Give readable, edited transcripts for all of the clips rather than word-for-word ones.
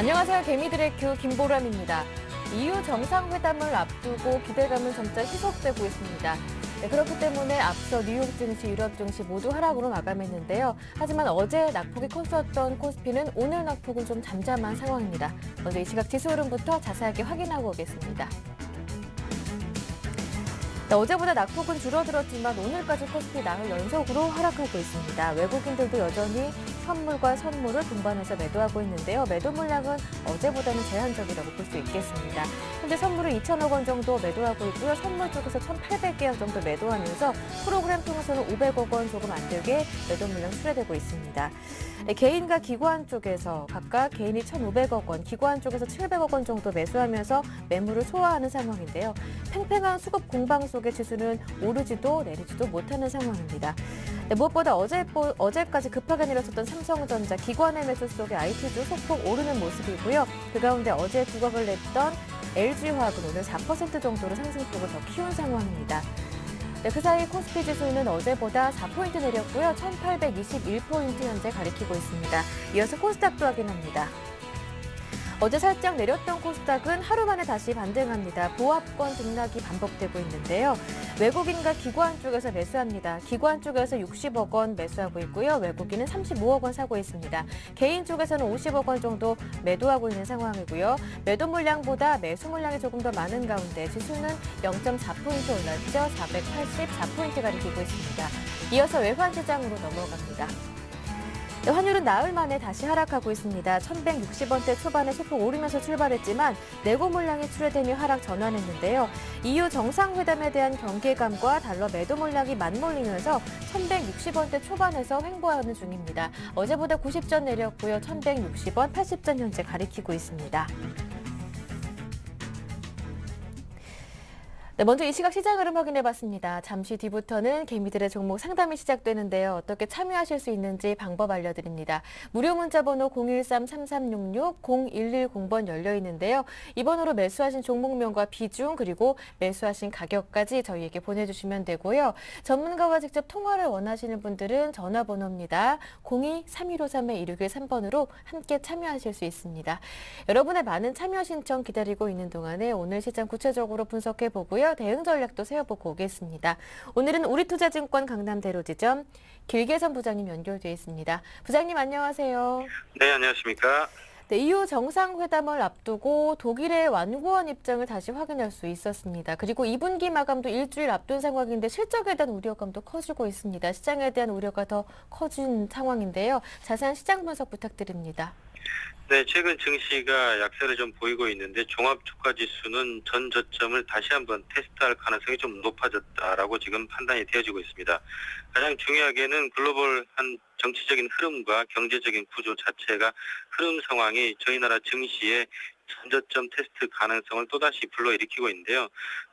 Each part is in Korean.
안녕하세요. 개미들의 큐 김보람입니다. EU 정상회담을 앞두고 기대감은 점차 희석되고 있습니다. 그렇기 때문에 앞서 뉴욕 증시, 유럽 증시 모두 하락으로 마감했는데요. 하지만 어제 낙폭이 컸었던 코스피는 오늘 낙폭은 좀 잠잠한 상황입니다. 먼저 이 시각 지수 흐름부터 자세하게 확인하고 오겠습니다. 어제보다 낙폭은 줄어들었지만 오늘까지 코스피 나흘 연속으로 하락하고 있습니다. 외국인들도 여전히 현물과 선물을 동반해서 매도하고 있는데요. 매도 물량은 어제보다는 제한적이라고 볼 수 있겠습니다. 현재 선물을 2천억 원 정도 매도하고 있고요. 선물 쪽에서 1,800개 정도 매도하면서 프로그램 통해서는 500억 원 조금 안 되게 매도 물량 수뢰되고 있습니다. 개인과 기관 쪽에서 각각 개인이 1,500억 원, 기관 쪽에서 700억 원 정도 매수하면서 매물을 소화하는 상황인데요. 팽팽한 수급 공방 속의 지수는 오르지도 내리지도 못하는 상황입니다. 무엇보다 어제까지 급하게 내렸었던 삼성전자 기관의 매수 속에 IT주 소폭 오르는 모습이고요. 그 가운데 어제 두각을 냈던 LG화학은 오늘 4% 정도로 상승폭을 더 키운 상황입니다. 그 사이 코스피 지수는 어제보다 4포인트 내렸고요. 1,821포인트 현재 가리키고 있습니다. 이어서 코스닥도 확인합니다. 어제 살짝 내렸던 코스닥은 하루 만에 다시 반등합니다. 보합권 등락이 반복되고 있는데요. 외국인과 기관 쪽에서 매수합니다. 기관 쪽에서 60억 원 매수하고 있고요. 외국인은 35억 원 사고 있습니다. 개인 쪽에서는 50억 원 정도 매도하고 있는 상황이고요. 매도 물량보다 매수 물량이 조금 더 많은 가운데 지수는 0.4포인트 올랐죠. 484포인트 가리키고 있습니다. 이어서 외환시장으로 넘어갑니다. 환율은 나흘 만에 다시 하락하고 있습니다. 1,160원대 초반에 소폭 오르면서 출발했지만 내고 물량이 출회되며 하락 전환했는데요. EU 정상회담에 대한 경계감과 달러 매도 물량이 맞물리면서 1,160원대 초반에서 횡보하는 중입니다. 어제보다 90전 내렸고요. 1,160원, 80전 현재 가리키고 있습니다. 먼저 이 시각 시장 흐름 확인해봤습니다. 잠시 뒤부터는 개미들의 종목 상담이 시작되는데요. 어떻게 참여하실 수 있는지 방법 알려드립니다. 무료 문자번호 013-3366-0110번 열려있는데요. 이 번호로 매수하신 종목명과 비중 그리고 매수하신 가격까지 저희에게 보내주시면 되고요. 전문가와 직접 통화를 원하시는 분들은 전화번호입니다. 02-3153-1613번으로 함께 참여하실 수 있습니다. 여러분의 많은 참여 신청 기다리고 있는 동안에 오늘 시장 구체적으로 분석해보고요. 대응 전략도 세워보고 오겠습니다. 오늘은 우리투자증권 강남대로지점 길계선 부장님 연결되어 있습니다. 부장님 안녕하세요. 네, 안녕하십니까. 네, EU 정상회담을 앞두고 독일의 완고한 입장을 다시 확인할 수 있었습니다. 그리고 2분기 마감도 일주일 앞둔 상황인데 실적에 대한 우려감도 커지고 있습니다. 시장에 대한 우려가 더 커진 상황인데요. 자세한 시장 분석 부탁드립니다. 네, 최근 증시가 약세를 좀 보이고 있는데 종합주가지수는 전 저점을 다시 한번 테스트할 가능성이 좀 높아졌다라고 지금 판단이 되어지고 있습니다. 가장 중요하게는 글로벌한 정치적인 흐름과 경제적인 구조 자체가 흐름 상황이 저희 나라 증시의 전저점 테스트 가능성을 또다시 불러일으키고 있는데요.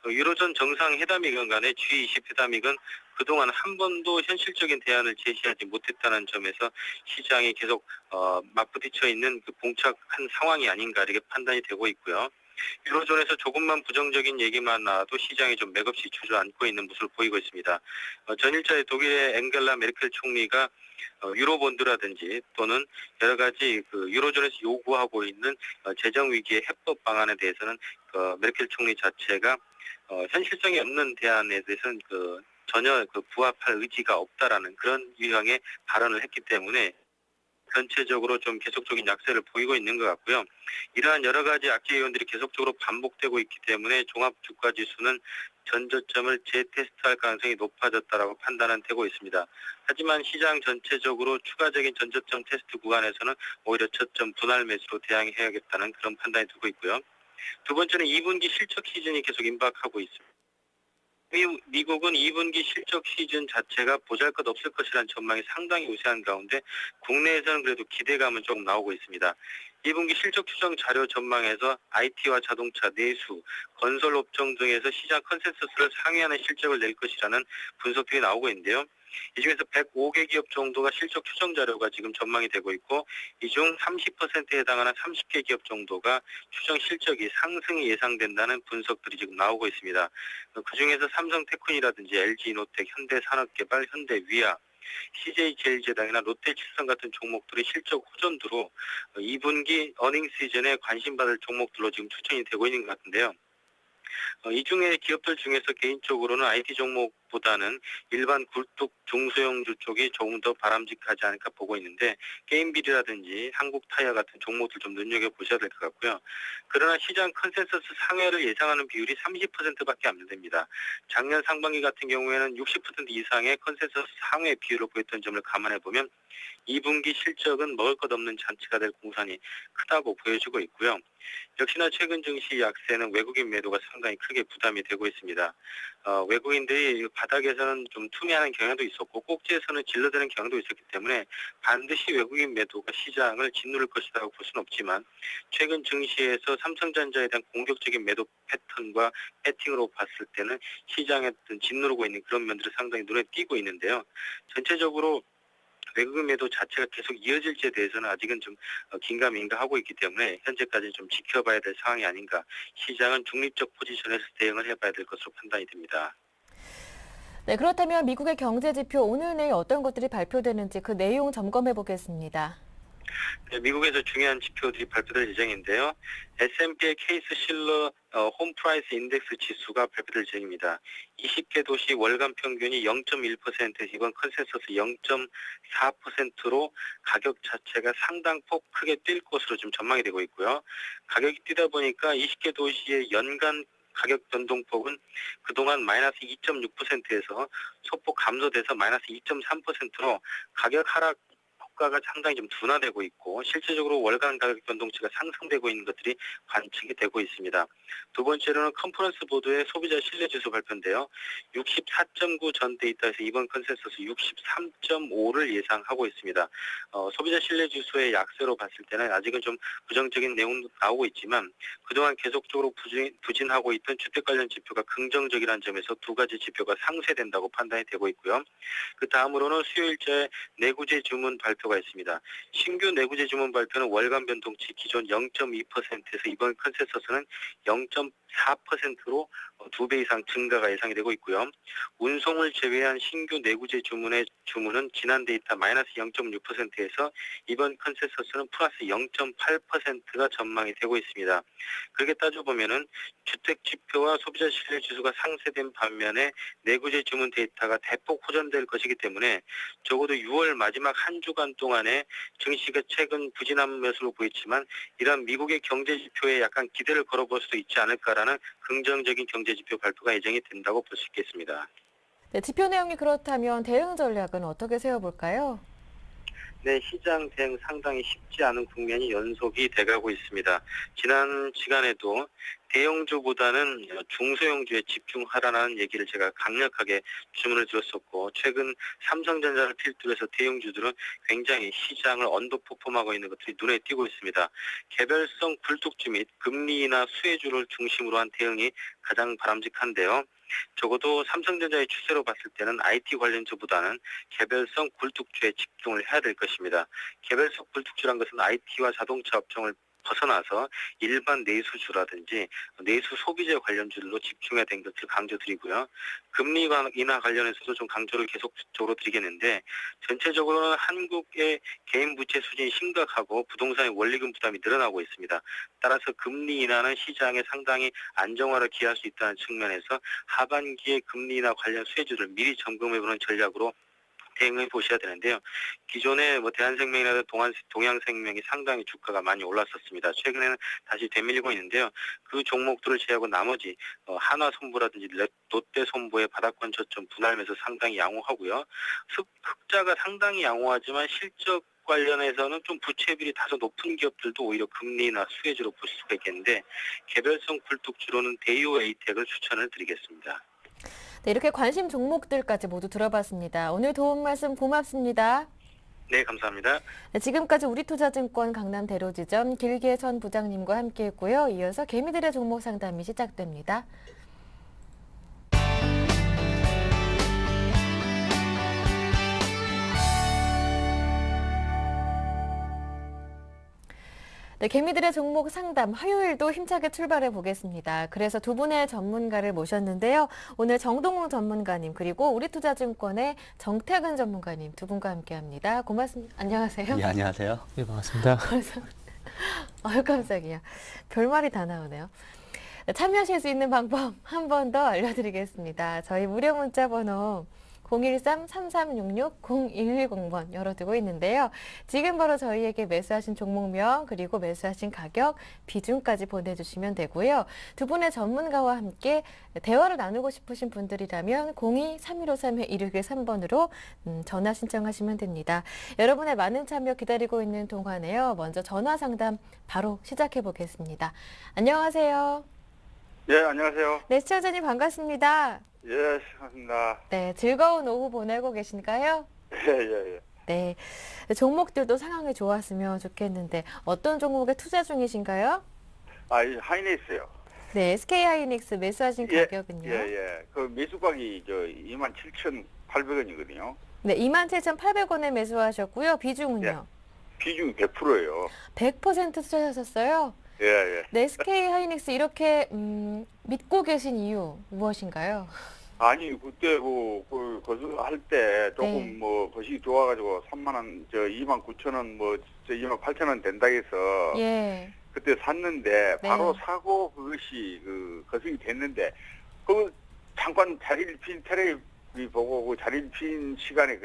유로존 정상회담이건 간에 G20 회담이건 그동안 한 번도 현실적인 대안을 제시하지 못했다는 점에서 시장이 계속 맞부딪혀 있는 그 봉착한 상황이 아닌가 이렇게 판단이 되고 있고요. 유로존에서 조금만 부정적인 얘기만 나와도 시장이 좀 맥없이 주저앉고 있는 모습을 보이고 있습니다. 전일자에 독일의 앵겔라 메르켈 총리가 유로본드라든지 또는 여러 가지 그 유로존에서 요구하고 있는 재정 위기의 해법 방안에 대해서는 메르켈 총리 자체가 현실성이 없는 대안에 대해서는 전혀 부합할 의지가 없다라는 그런 유형의 발언을 했기 때문에 전체적으로 좀 계속적인 약세를 보이고 있는 것 같고요. 이러한 여러 가지 악재 요인들이 계속적으로 반복되고 있기 때문에 종합주가지수는 전저점을 재테스트할 가능성이 높아졌다라고 판단은 되고 있습니다. 하지만 시장 전체적으로 추가적인 전저점 테스트 구간에서는 오히려 저점 분할 매수로 대응해야겠다는 그런 판단이 두고 있고요. 두 번째는 2분기 실적 시즌이 계속 임박하고 있습니다. 미국은 2분기 실적 시즌 자체가 보잘것없을 것이라는 전망이 상당히 우세한 가운데 국내에서는 그래도 기대감은 조금 나오고 있습니다. 2분기 실적 추정 자료 전망에서 IT와 자동차, 내수, 건설업종 등에서 시장 컨센서스를 상회하는 실적을 낼 것이라는 분석들이 나오고 있는데요. 이 중에서 105개 기업 정도가 실적 추정 자료가 지금 전망이 되고 있고 이 중 30%에 해당하는 30개 기업 정도가 추정 실적이 상승이 예상된다는 분석들이 지금 나오고 있습니다. 그중에서 삼성테크이라든지 LG이노텍, 현대산업개발, 현대위아, CJ제일제당이나 롯데칠성 같은 종목들의 실적 호전도로 2분기 어닝 시즌에 관심받을 종목들로 지금 추천이 되고 있는 것 같은데요. 이 중에 기업들 중에서 개인적으로는 IT 종목보다는 일반 굴뚝 중소형주 쪽이 조금 더 바람직하지 않을까 보고 있는데, 게임빌이라든지 한국타이어 같은 종목들 좀 눈여겨보셔야 될 것 같고요. 그러나 시장 컨센서스 상회를 예상하는 비율이 30%밖에 안 됩니다. 작년 상반기 같은 경우에는 60% 이상의 컨센서스 상회 비율을 보였던 점을 감안해보면 2분기 실적은 먹을 것 없는 잔치가 될 공산이 크다고 보여지고 있고요. 역시나 최근 증시 약세는 외국인 매도가 상당히 크게 부담이 되고 있습니다. 외국인들이 바닥에서는 좀 투매하는 경향도 있었고 꼭지에서는 질러대는 경향도 있었기 때문에 반드시 외국인 매도가 시장을 짓누를 것이라고 볼 수는 없지만, 최근 증시에서 삼성전자에 대한 공격적인 매도 패턴과 배팅으로 봤을 때는 시장에 짓누르고 있는 그런 면들이 상당히 눈에 띄고 있는데요. 전체적으로 외국인 매도 자체가 계속 이어질지에 대해서는 아직은 좀 긴가민가하고 있기 때문에 현재까지 좀 지켜봐야 될 상황이 아닌가. 시장은 중립적 포지션에서 대응을 해봐야 될 것으로 판단이 됩니다. 네, 그렇다면 미국의 경제 지표 오늘 내일 어떤 것들이 발표되는지 그 내용 점검해 보겠습니다. 네, 미국에서 중요한 지표들이 발표될 예정인데요. S&P의 케이스 실러 홈프라이스 인덱스 지수가 발표될 예정입니다. 20개 도시 월간 평균이 0.1%에서 이번 컨센서스 0.4%로 가격 자체가 상당폭 크게 뛸 것으로 좀 전망이 되고 있고요. 가격이 뛰다 보니까 20개 도시의 연간 가격 변동폭은 그동안 마이너스 2.6%에서 소폭 감소돼서 마이너스 2.3%로 가격 하락 효과가 상당히 좀 둔화되고 있고, 실질적으로 월간 가격 변동치가 상승되고 있는 것들이 관측이 되고 있습니다. 두 번째로는 컨퍼런스 보드의 소비자 신뢰지수 발표인데요. 64.9 전 데이터에서 이번 컨센서스 63.5를 예상하고 있습니다. 소비자 신뢰지수의 약세로 봤을 때는 아직은 좀 부정적인 내용도 나오고 있지만, 그동안 계속적으로 부진하고 있던 주택 관련 지표가 긍정적이라는 점에서 두 가지 지표가 상쇄된다고 판단이 되고 있고요. 그 다음으로는 수요일째 내구재 주문 발표가 있습니다. 신규 내구재 주문 발표는 월간 변동치 기존 0.2%에서 이번 컨센서스는 0.4%로 2배 이상 증가가 예상이 되고 있고요. 운송을 제외한 신규 내구재 주문은 지난 데이터 마이너스 0.6%에서 이번 컨센서스는 플러스 0.8%가 전망이 되고 있습니다. 그렇게 따져보면은 주택 지표와 소비자 신뢰 지수가 상쇄된 반면에 내구재 주문 데이터가 대폭 호전될 것이기 때문에 적어도 6월 마지막 한 주간 동안에 증시가 최근 부진한 모습으로 보였지만, 이런 미국의 경제 지표에 약간 기대를 걸어볼 수도 있지 않을까라는 긍정적인 경제 지표 발표가 예정이 된다고 볼 수 있겠습니다. 네, 지표 내용이 그렇다면 대응 전략은 어떻게 세워볼까요? 네, 시장 대응 상당히 쉽지 않은 국면이 연속이 돼가고 있습니다. 지난 시간에도 대형주보다는 중소형주에 집중하라는 얘기를 제가 강력하게 주문을 드렸었고, 최근 삼성전자를 필두로 해서 대형주들은 굉장히 시장을 언더퍼폼하고 있는 것들이 눈에 띄고 있습니다. 개별성 굴뚝주 및 금리나 수혜주를 중심으로 한 대응이 가장 바람직한데요. 적어도 삼성전자의 추세로 봤을 때는 IT 관련주보다는 개별성 굴뚝주에 집중을 해야 될 것입니다. 개별성 굴뚝주란 것은 IT와 자동차 업종을 벗어나서 일반 내수주라든지 내수 소비재 관련주로 집중해야 되는 것을 강조드리고요. 금리 인하 관련해서도 좀 강조를 계속적으로 드리겠는데, 전체적으로는 한국의 개인 부채 수준이 심각하고 부동산의 원리금 부담이 늘어나고 있습니다. 따라서 금리 인하는 시장에 상당히 안정화를 기할 수 있다는 측면에서 하반기에 금리 인하 관련 수혜주를 미리 점검해보는 전략으로 대응해 보셔야 되는데요. 기존에 대한생명이나 동양생명이 상당히 주가가 많이 올랐었습니다. 최근에는 다시 되밀리고 있는데요. 그 종목들을 제외하고 나머지 하나손보라든지 롯데손보의 바닥권 저점 분할 매수 상당히 양호하고요. 흑자가 상당히 양호하지만 실적 관련해서는 좀 부채비율이 다소 높은 기업들도 오히려 금리나 수혜주로 볼 수가 있겠는데, 개별성 굴뚝주로는 데이오 에이텍을 추천을 드리겠습니다. 네, 이렇게 관심 종목들까지 모두 들어봤습니다. 오늘 도움 말씀 고맙습니다. 네, 감사합니다. 네, 지금까지 우리투자증권 강남대로지점 길계선 부장님과 함께했고요. 이어서 개미들의 종목 상담이 시작됩니다. 네, 개미들의 종목 상담 화요일도 힘차게 출발해 보겠습니다. 그래서 두 분의 전문가를 모셨는데요. 오늘 정동웅 전문가님 그리고 우리투자증권의 정태근 전문가님 두 분과 함께합니다. 고맙습니다. 안녕하세요. 예, 안녕하세요. 네, 반갑습니다. 아유 깜짝이야. 별말이 다 나오네요. 네, 참여하실 수 있는 방법 한 번 더 알려드리겠습니다. 저희 무료 문자 번호 013-3366-0110번 열어두고 있는데요. 지금 바로 저희에게 매수하신 종목명 그리고 매수하신 가격, 비중까지 보내주시면 되고요. 두 분의 전문가와 함께 대화를 나누고 싶으신 분들이라면 02-3153-1613번으로 전화 신청하시면 됩니다. 여러분의 많은 참여 기다리고 있는 동안에요. 먼저 전화 상담 바로 시작해 보겠습니다. 안녕하세요. 예, 안녕하세요. 네, 시청자님 반갑습니다. 예, 반갑습니다. 네, 즐거운 오후 보내고 계신가요? 예. 네, 종목들도 상황이 좋았으면 좋겠는데 어떤 종목에 투자 중이신가요? 이 하이닉스요. 네, SK하이닉스 매수하신 가격은요? 예. 그 매수가격이 27,800원이거든요. 네, 27,800원에 매수하셨고요. 비중은요? 비중이 100%예요. 100% 투자하셨어요? 예. 네, SK하이닉스 이렇게 믿고 계신 이유 무엇인가요? 아니, 그때 거할 때 조금 네. 거시기 좋아가지고 3만원, 29,000원, 28,000원 된다 해서 예, 그때 샀는데 네. 바로 사고 그것이 거시기 됐는데 잠깐 자리를 핀 테레비 보고 그 자리를 핀 시간에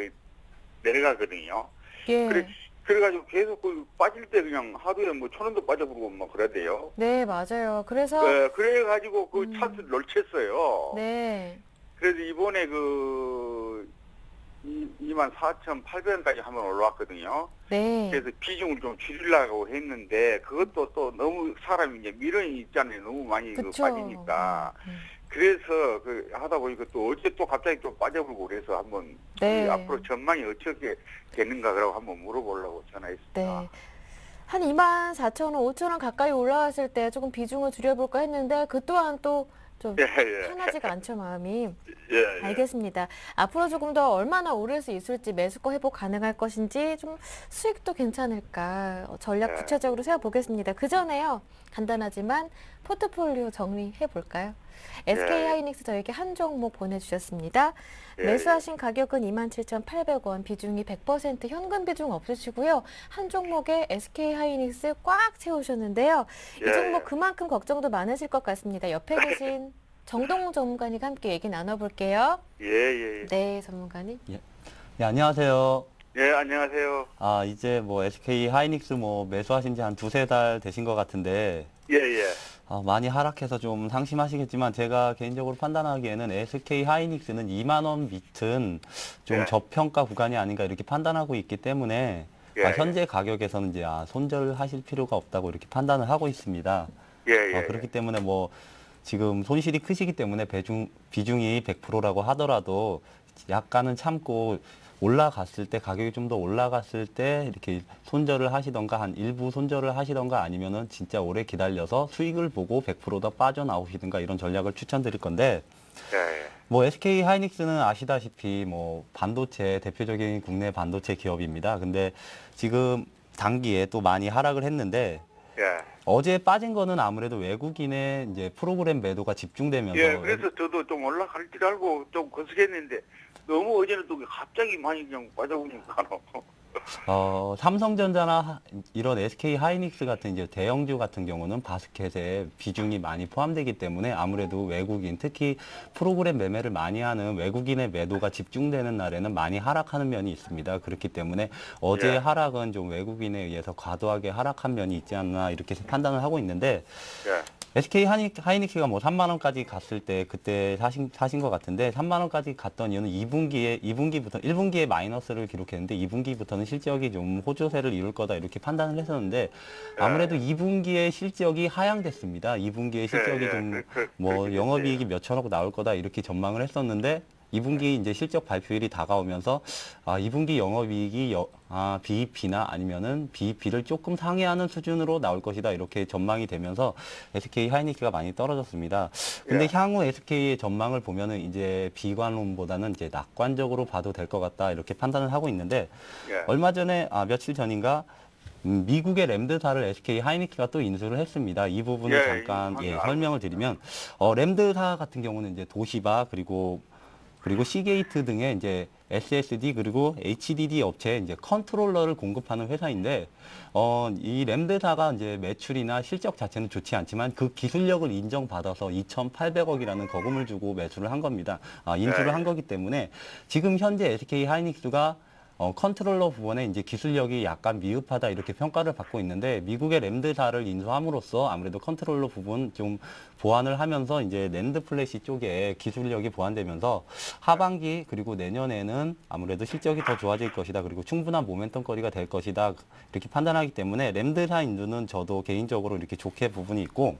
내려가거든요. 예. 그래가지고 계속 빠질 때 그냥 하루에 1,000원도 빠져버리고 그래야 돼요. 네, 맞아요. 그래서 그래가지고 찬스를 놓쳤어요. 네, 그래서 이번에 24,800원까지 한번 올라왔거든요. 네, 그래서 비중을 좀 줄이려고 했는데 그것도 또 너무 사람이 이제 미련이 있잖아요. 너무 많이 그쵸. 빠지니까. 그래서 하다 보니까 또 어제 또 갑자기 또 빠져버리고 그래서 한번 네. 앞으로 전망이 어떻게 되는가 그러고 한번 물어보려고 전화했습니다. 네. 한 24,000원, 5,000원 가까이 올라왔을 때 조금 비중을 줄여볼까 했는데 그 또한 또 좀 예. 편하지가 않죠, 마음이. 예. 알겠습니다. 앞으로 조금 더 얼마나 오를 수 있을지 매수가 회복 가능할 것인지 좀 수익도 괜찮을까 전략 네. 구체적으로 세워보겠습니다. 그 전에요. 간단하지만 포트폴리오 정리해 볼까요? SK하이닉스 저에게 한 종목 보내주셨습니다. 예, 매수하신 가격은 27,800원, 비중이 100% 현금 비중 없으시고요. 한 종목에 SK하이닉스 꽉 채우셨는데요. 이 예, 종목 예. 그만큼 걱정도 많으실 것 같습니다. 옆에 계신 정동웅 전문가님과 함께 얘기 나눠볼게요. 예. 네, 전문가님. 예, 안녕하세요. 예, 안녕하세요. 이제 SK 하이닉스 매수하신 지 한 두세 달 되신 것 같은데, 예. 많이 하락해서 좀 상심하시겠지만, 제가 개인적으로 판단하기에는 SK 하이닉스는 2만 원 밑은 좀 예. 저평가 구간이 아닌가 이렇게 판단하고 있기 때문에, 예, 현재 가격에서는 이제 손절하실 필요가 없다고 이렇게 판단을 하고 있습니다. 예. 그렇기 때문에 지금 손실이 크시기 때문에 비중이 100%라고 하더라도 약간은 참고 올라갔을 때 가격이 좀 더 올라갔을 때 이렇게 손절을 하시던가 한 일부 손절을 하시던가 아니면은 진짜 오래 기다려서 수익을 보고 100%더 빠져나오시든가 이런 전략을 추천드릴 건데 예. SK 하이닉스는 아시다시피 반도체 대표적인 국내 반도체 기업입니다. 근데 지금 단기에 또 많이 하락을 했는데 예. 어제 빠진 거는 아무래도 외국인의 이제 프로그램 매도가 집중되면서 예, 그래서 저도 좀 올라갈 줄 알고 좀 거스겠는데 너무 어제는 또 갑자기 많이 그냥 빠져오니까. 삼성전자나 이런 SK 하이닉스 같은 이제 대형주 같은 경우는 바스켓에 비중이 많이 포함되기 때문에 아무래도 외국인, 특히 프로그램 매매를 많이 하는 외국인의 매도가 집중되는 날에는 많이 하락하는 면이 있습니다. 그렇기 때문에 어제 예. 하락은 좀 외국인에 의해서 과도하게 하락한 면이 있지 않나 이렇게 판단을 하고 있는데 예. SK 하이닉스가 3만 원까지 갔을 때 그때 사신 것 같은데 3만 원까지 갔던 이유는 1분기에 마이너스를 기록했는데 2분기부터는 실적이 좀 호조세를 이룰 거다 이렇게 판단을 했었는데 아무래도 2분기에 실적이 하향됐습니다. 2분기에 실적이 좀 영업이익이 몇천억 나올 거다 이렇게 전망을 했었는데 2분기 이제 실적 발표일이 다가오면서 2분기 영업이익이 BEP나 아니면은 BEP를 조금 상회하는 수준으로 나올 것이다 이렇게 전망이 되면서 SK 하이닉스가 많이 떨어졌습니다. 근데 향후 SK의 전망을 보면은 이제 비관론보다는 이제 낙관적으로 봐도 될 것 같다 이렇게 판단을 하고 있는데 얼마 전에 며칠 전인가 미국의 램드사를 SK 하이닉스가 또 인수를 했습니다. 이 부분을 예, 잠깐 알고 설명을 드리면 램드사 같은 경우는 이제 도시바 그리고 시게이트 등의 이제 SSD 그리고 HDD 업체에 이제 컨트롤러를 공급하는 회사인데 이 램드사가 이제 매출이나 실적 자체는 좋지 않지만 그 기술력을 인정받아서 2,800억이라는 거금을 주고 매수를 한 겁니다. 인수를 네. 한 거기 때문에 지금 현재 SK 하이닉스가 컨트롤러 부분에 이제 기술력이 약간 미흡하다 이렇게 평가를 받고 있는데 미국의 램드사를 인수함으로써 아무래도 컨트롤러 부분 좀 보완을 하면서 이제 낸드 플래시 쪽에 기술력이 보완되면서 하반기 그리고 내년에는 아무래도 실적이 더 좋아질 것이다. 그리고 충분한 모멘텀거리가 될 것이다. 이렇게 판단하기 때문에 램드사 인수는 저도 개인적으로 이렇게 좋게 부분이 있고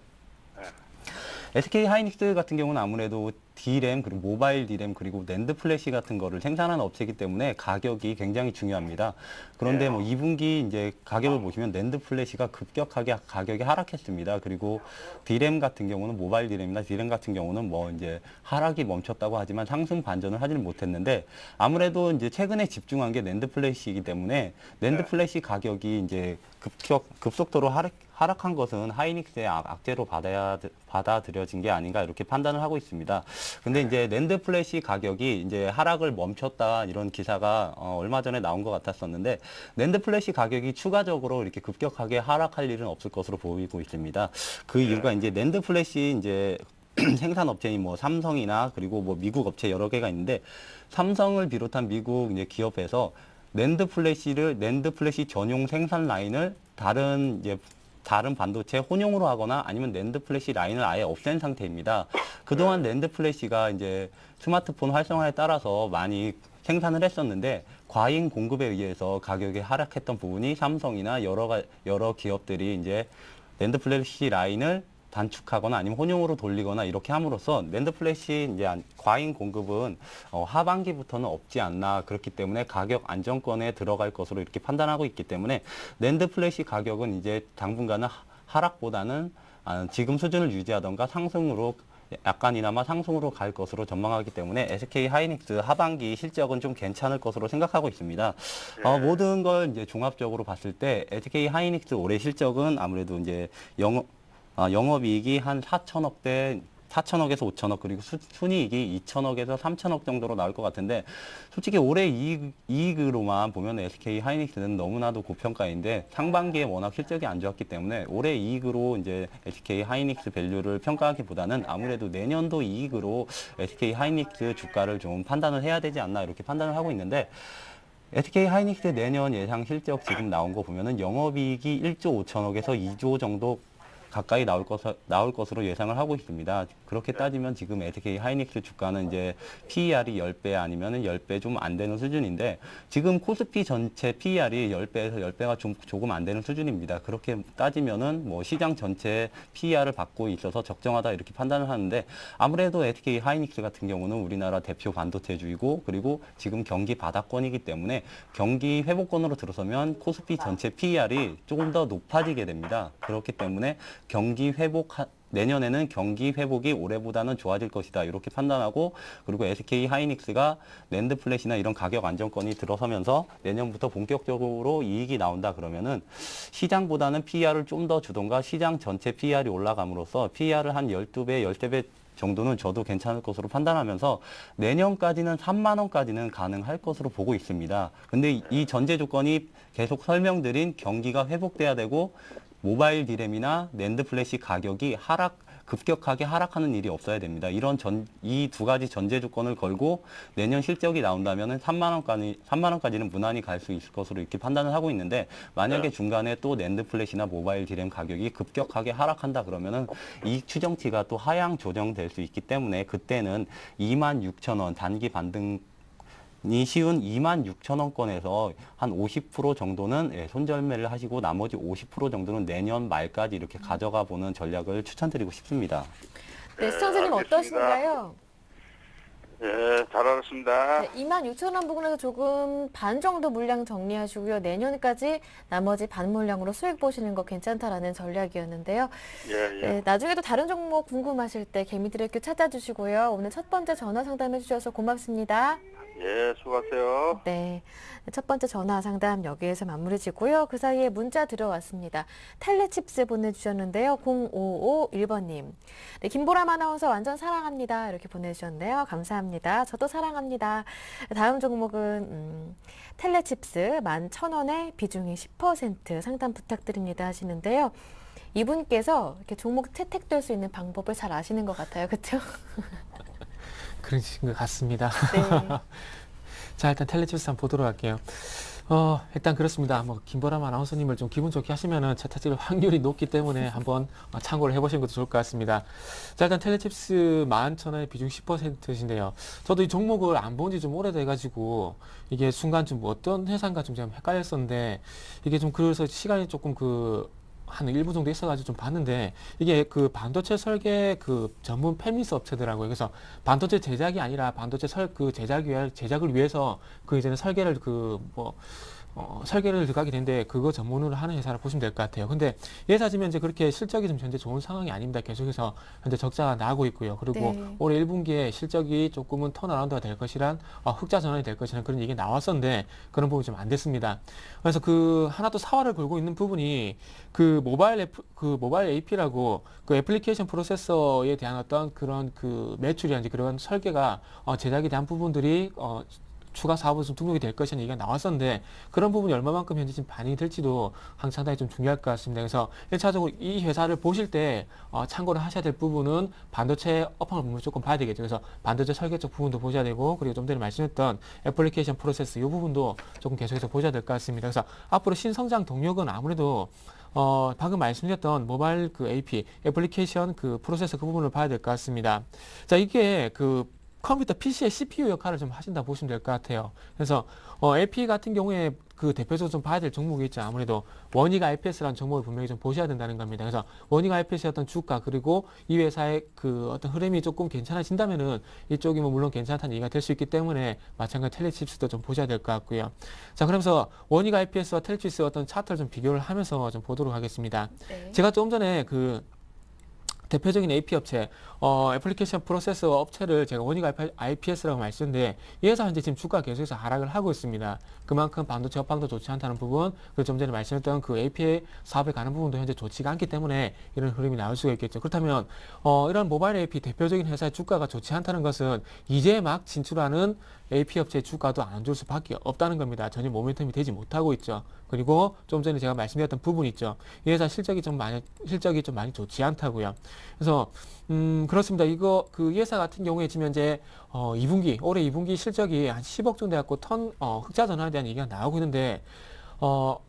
SK 하이닉스 같은 경우는 아무래도 D램 그리고 모바일 D램 그리고 낸드 플래시 같은 거를 생산하는 업체이기 때문에 가격이 굉장히 중요합니다. 그런데 뭐 2분기 이제 가격을 보시면 낸드 플래시가 급격하게 가격이 하락했습니다. 그리고 D램 같은 경우는 모바일 D램이나 D램 같은 경우는 뭐 이제 하락이 멈췄다고 하지만 상승 반전을 하지는 못했는데 아무래도 이제 최근에 집중한 게 낸드 플래시이기 때문에 낸드 플래시 가격이 이제 급속도로 하락한 것은 하이닉스의 악재로 받아들여진 게 아닌가 이렇게 판단을 하고 있습니다. 근데 이제 낸드 플래시 가격이 이제 하락을 멈췄다 이런 기사가 얼마 전에 나온 것 같았었는데 낸드 플래시 가격이 추가적으로 이렇게 급격하게 하락할 일은 없을 것으로 보이고 있습니다. 그 이유가 이제 낸드 플래시 이제 생산 업체인 뭐 삼성이나 그리고 뭐 미국 업체 여러 개가 있는데 삼성을 비롯한 미국 이제 기업에서 낸드 플래시 전용 생산 라인을 다른 반도체 혼용으로 하거나 아니면 낸드 플래시 라인을 아예 없앤 상태입니다. 그동안 낸드 플래시가 이제 스마트폰 활성화에 따라서 많이 생산을 했었는데 과잉 공급에 의해서 가격이 하락했던 부분이 삼성이나 여러 기업들이 이제 낸드 플래시 라인을 단축하거나 아니면 혼용으로 돌리거나 이렇게 함으로써 낸드 플래시 이제 과잉 공급은 하반기부터는 없지 않나 그렇기 때문에 가격 안정권에 들어갈 것으로 이렇게 판단하고 있기 때문에 낸드 플래시 가격은 이제 당분간은 하락보다는 지금 수준을 유지하던가 상승으로 약간이나마 상승으로 갈 것으로 전망하기 때문에 SK 하이닉스 하반기 실적은 좀 괜찮을 것으로 생각하고 있습니다. 모든 걸 이제 종합적으로 봤을 때 SK 하이닉스 올해 실적은 아무래도 이제 영업이익이 한 4천억에서 5천억 그리고 순이익이 2천억에서 3천억 정도로 나올 것 같은데 솔직히 올해 이익으로만 보면 SK 하이닉스는 너무나도 고평가인데 상반기에 워낙 실적이 안 좋았기 때문에 올해 이익으로 이제 SK 하이닉스 밸류를 평가하기보다는 아무래도 내년도 이익으로 SK 하이닉스 주가를 좀 판단을 해야 되지 않나 이렇게 판단을 하고 있는데 SK 하이닉스 내년 예상 실적 지금 나온 거 보면은 영업이익이 1조 5천억에서 2조 정도 가까이 나올 것으로 예상을 하고 있습니다. 그렇게 따지면 지금 SK 하이닉스 주가는 이제 PER이 10배 아니면은 10배 좀 안 되는 수준인데 지금 코스피 전체 PER이 10배에서 10배가 조금 안 되는 수준입니다. 그렇게 따지면은 뭐 시장 전체 PER을 받고 있어서 적정하다 이렇게 판단을 하는데 아무래도 SK 하이닉스 같은 경우는 우리나라 대표 반도체주이고 그리고 지금 경기 바닥권이기 때문에 경기 회복권으로 들어서면 코스피 전체 PER이 조금 더 높아지게 됩니다. 그렇기 때문에 내년에는 경기 회복이 올해보다는 좋아질 것이다. 이렇게 판단하고 그리고 SK 하이닉스가 낸드 플래시나 이런 가격 안정권이 들어서면서 내년부터 본격적으로 이익이 나온다 그러면은 시장보다는 PER을 좀 더 주던가 시장 전체 PER이 올라감으로써 PER을 한 12배, 13배 정도는 저도 괜찮을 것으로 판단하면서 내년까지는 3만 원까지는 가능할 것으로 보고 있습니다. 근데 이 전제 조건이 계속 설명드린 경기가 회복돼야 되고 모바일 D램이나 낸드 플래시 가격이 급격하게 하락하는 일이 없어야 됩니다. 이 두 가지 전제 조건을 걸고 내년 실적이 나온다면 3만 원까지는 무난히 갈 수 있을 것으로 이렇게 판단을 하고 있는데 만약에 중간에 또 낸드 플래시나 모바일 D램 가격이 급격하게 하락한다 그러면은 이익 추정치가 또 하향 조정될 수 있기 때문에 그때는 26,000원 단기 반등 이 쉬운 26,000원권에서 한 50% 정도는 손절매를 하시고 나머지 50% 정도는 내년 말까지 이렇게 가져가 보는 전략을 추천드리고 싶습니다. 네, 시청자님 알겠습니다. 어떠신가요? 예, 잘 알았습니다. 네, 26,000원 부근에서 조금 반 정도 물량 정리하시고요. 내년까지 나머지 반 물량으로 수익 보시는 거 괜찮다라는 전략이었는데요. 예, 예. 네, 나중에도 다른 종목 궁금하실 때 개미드레큐 찾아주시고요. 오늘 첫 번째 전화 상담해 주셔서 고맙습니다. 예, 수고하세요. 네, 첫 번째 전화 상담 여기에서 마무리 지고요. 그 사이에 문자 들어왔습니다. 텔레칩스 보내주셨는데요. 0551번님. 네, 김보람 아나운서 완전 사랑합니다. 이렇게 보내주셨네요. 감사합니다. 저도 사랑합니다. 다음 종목은 텔레칩스 11,000원에 비중이 10% 상담 부탁드립니다 하시는데요. 이분께서 이렇게 종목 채택될 수 있는 방법을 잘 아시는 것 같아요. 그렇죠? 그러신 것 같습니다. 네. 자, 일단 텔레칩스 한번 보도록 할게요. 일단 그렇습니다. 뭐 김보람 아나운서님을 좀 기분 좋게 하시면은 채택될 확률이 높기 때문에 한번 참고를 해보시는 것도 좋을 것 같습니다. 자, 일단 텔레칩스 11,000원의 비중 10%신데요. 저도 이 종목을 안 본 지 좀 오래돼가지고 이게 순간 좀 어떤 회사인가 좀 헷갈렸었는데 이게 좀 그래서 시간이 조금 한 1분 정도 있어가지고 좀 봤는데 이게 그 반도체 설계 그 전문 팹리스 업체더라고요. 그래서 반도체 제작이 아니라 반도체 제작을 위해서 그 이제는 설계를 설계를 들어가게 되는데 그거 전문으로 하는 회사를 보시면 될 것 같아요. 근데 이 회사 지금 이제 그렇게 실적이 좀 현재 좋은 상황이 아닙니다. 계속해서 현재 적자가 나고 있고요. 그리고 네. 올해 1분기에 실적이 조금은 턴어라운드가 될 것이란 흑자 전환이 될 것이란 그런 얘기 나왔었는데 그런 부분이 좀 안 됐습니다. 그래서 그 하나 또 사활을 걸고 있는 부분이 그 모바일 AP라고 그 애플리케이션 프로세서에 대한 어떤 그런 그 매출이라든지 그런 설계가 제작에 대한 부분들이 추가 사업으로 좀 등록이 될 것이라는 얘기가 나왔었는데 그런 부분이 얼마만큼 현재 지금 반영이 될지도 상당히 좀 중요할 것 같습니다. 그래서 1차적으로 이 회사를 보실 때 참고를 하셔야 될 부분은 반도체 업황을 보면 조금 봐야 되겠죠. 그래서 반도체 설계 쪽 부분도 보셔야 되고 그리고 좀 전에 말씀했던 애플리케이션 프로세스 이 부분도 조금 계속해서 보셔야 될 것 같습니다. 그래서 앞으로 신성장 동력은 아무래도 방금 말씀드렸던 모바일 그 AP 애플리케이션 그 프로세서 그 부분을 봐야 될 것 같습니다. 자, 이게 컴퓨터 PC의 CPU 역할을 좀 하신다 보시면 될 것 같아요. 그래서 AP 같은 경우에 그 대표적으로 좀 봐야 될 종목이 있죠. 아무래도 원익 IPS라는 종목을 분명히 좀 보셔야 된다는 겁니다. 그래서 원익 IPS의 어떤 주가 그리고 이 회사의 그 어떤 흐름이 조금 괜찮아진다면은 이쪽이 뭐 물론 괜찮다는 얘기가 될 수 있기 때문에 마찬가지 텔레칩스도 좀 보셔야 될 것 같고요. 자, 그러면서 원익 IPS와 텔레칩스의 어떤 차트를 좀 비교를 하면서 좀 보도록 하겠습니다. 네. 제가 좀 전에 대표적인 AP 업체, 애플리케이션 프로세서 업체를 제가 원익 IPS라고 말씀드렸는데 이 회사 현재 지금 주가 계속해서 하락을 하고 있습니다. 그만큼 반도체 업황도 좋지 않다는 부분, 그리고 좀 전에 말씀드렸던 그 APA 사업에 가는 부분도 현재 좋지가 않기 때문에 이런 흐름이 나올 수가 있겠죠. 그렇다면 이런 모바일 AP 대표적인 회사의 주가가 좋지 않다는 것은 이제 막 진출하는 AP 업체의 주가도 안 좋을 수밖에 없다는 겁니다. 전혀 모멘텀이 되지 못하고 있죠. 그리고 좀 전에 제가 말씀드렸던 부분 있죠. 이 회사 실적이 좀 많이 좋지 않다고요. 그래서 그렇습니다. 이 회사 같은 경우에 지금 현재 올해 2분기 실적이 한 10억 정도 갖고 흑자 전환에 대한 얘기가 나오고 있는데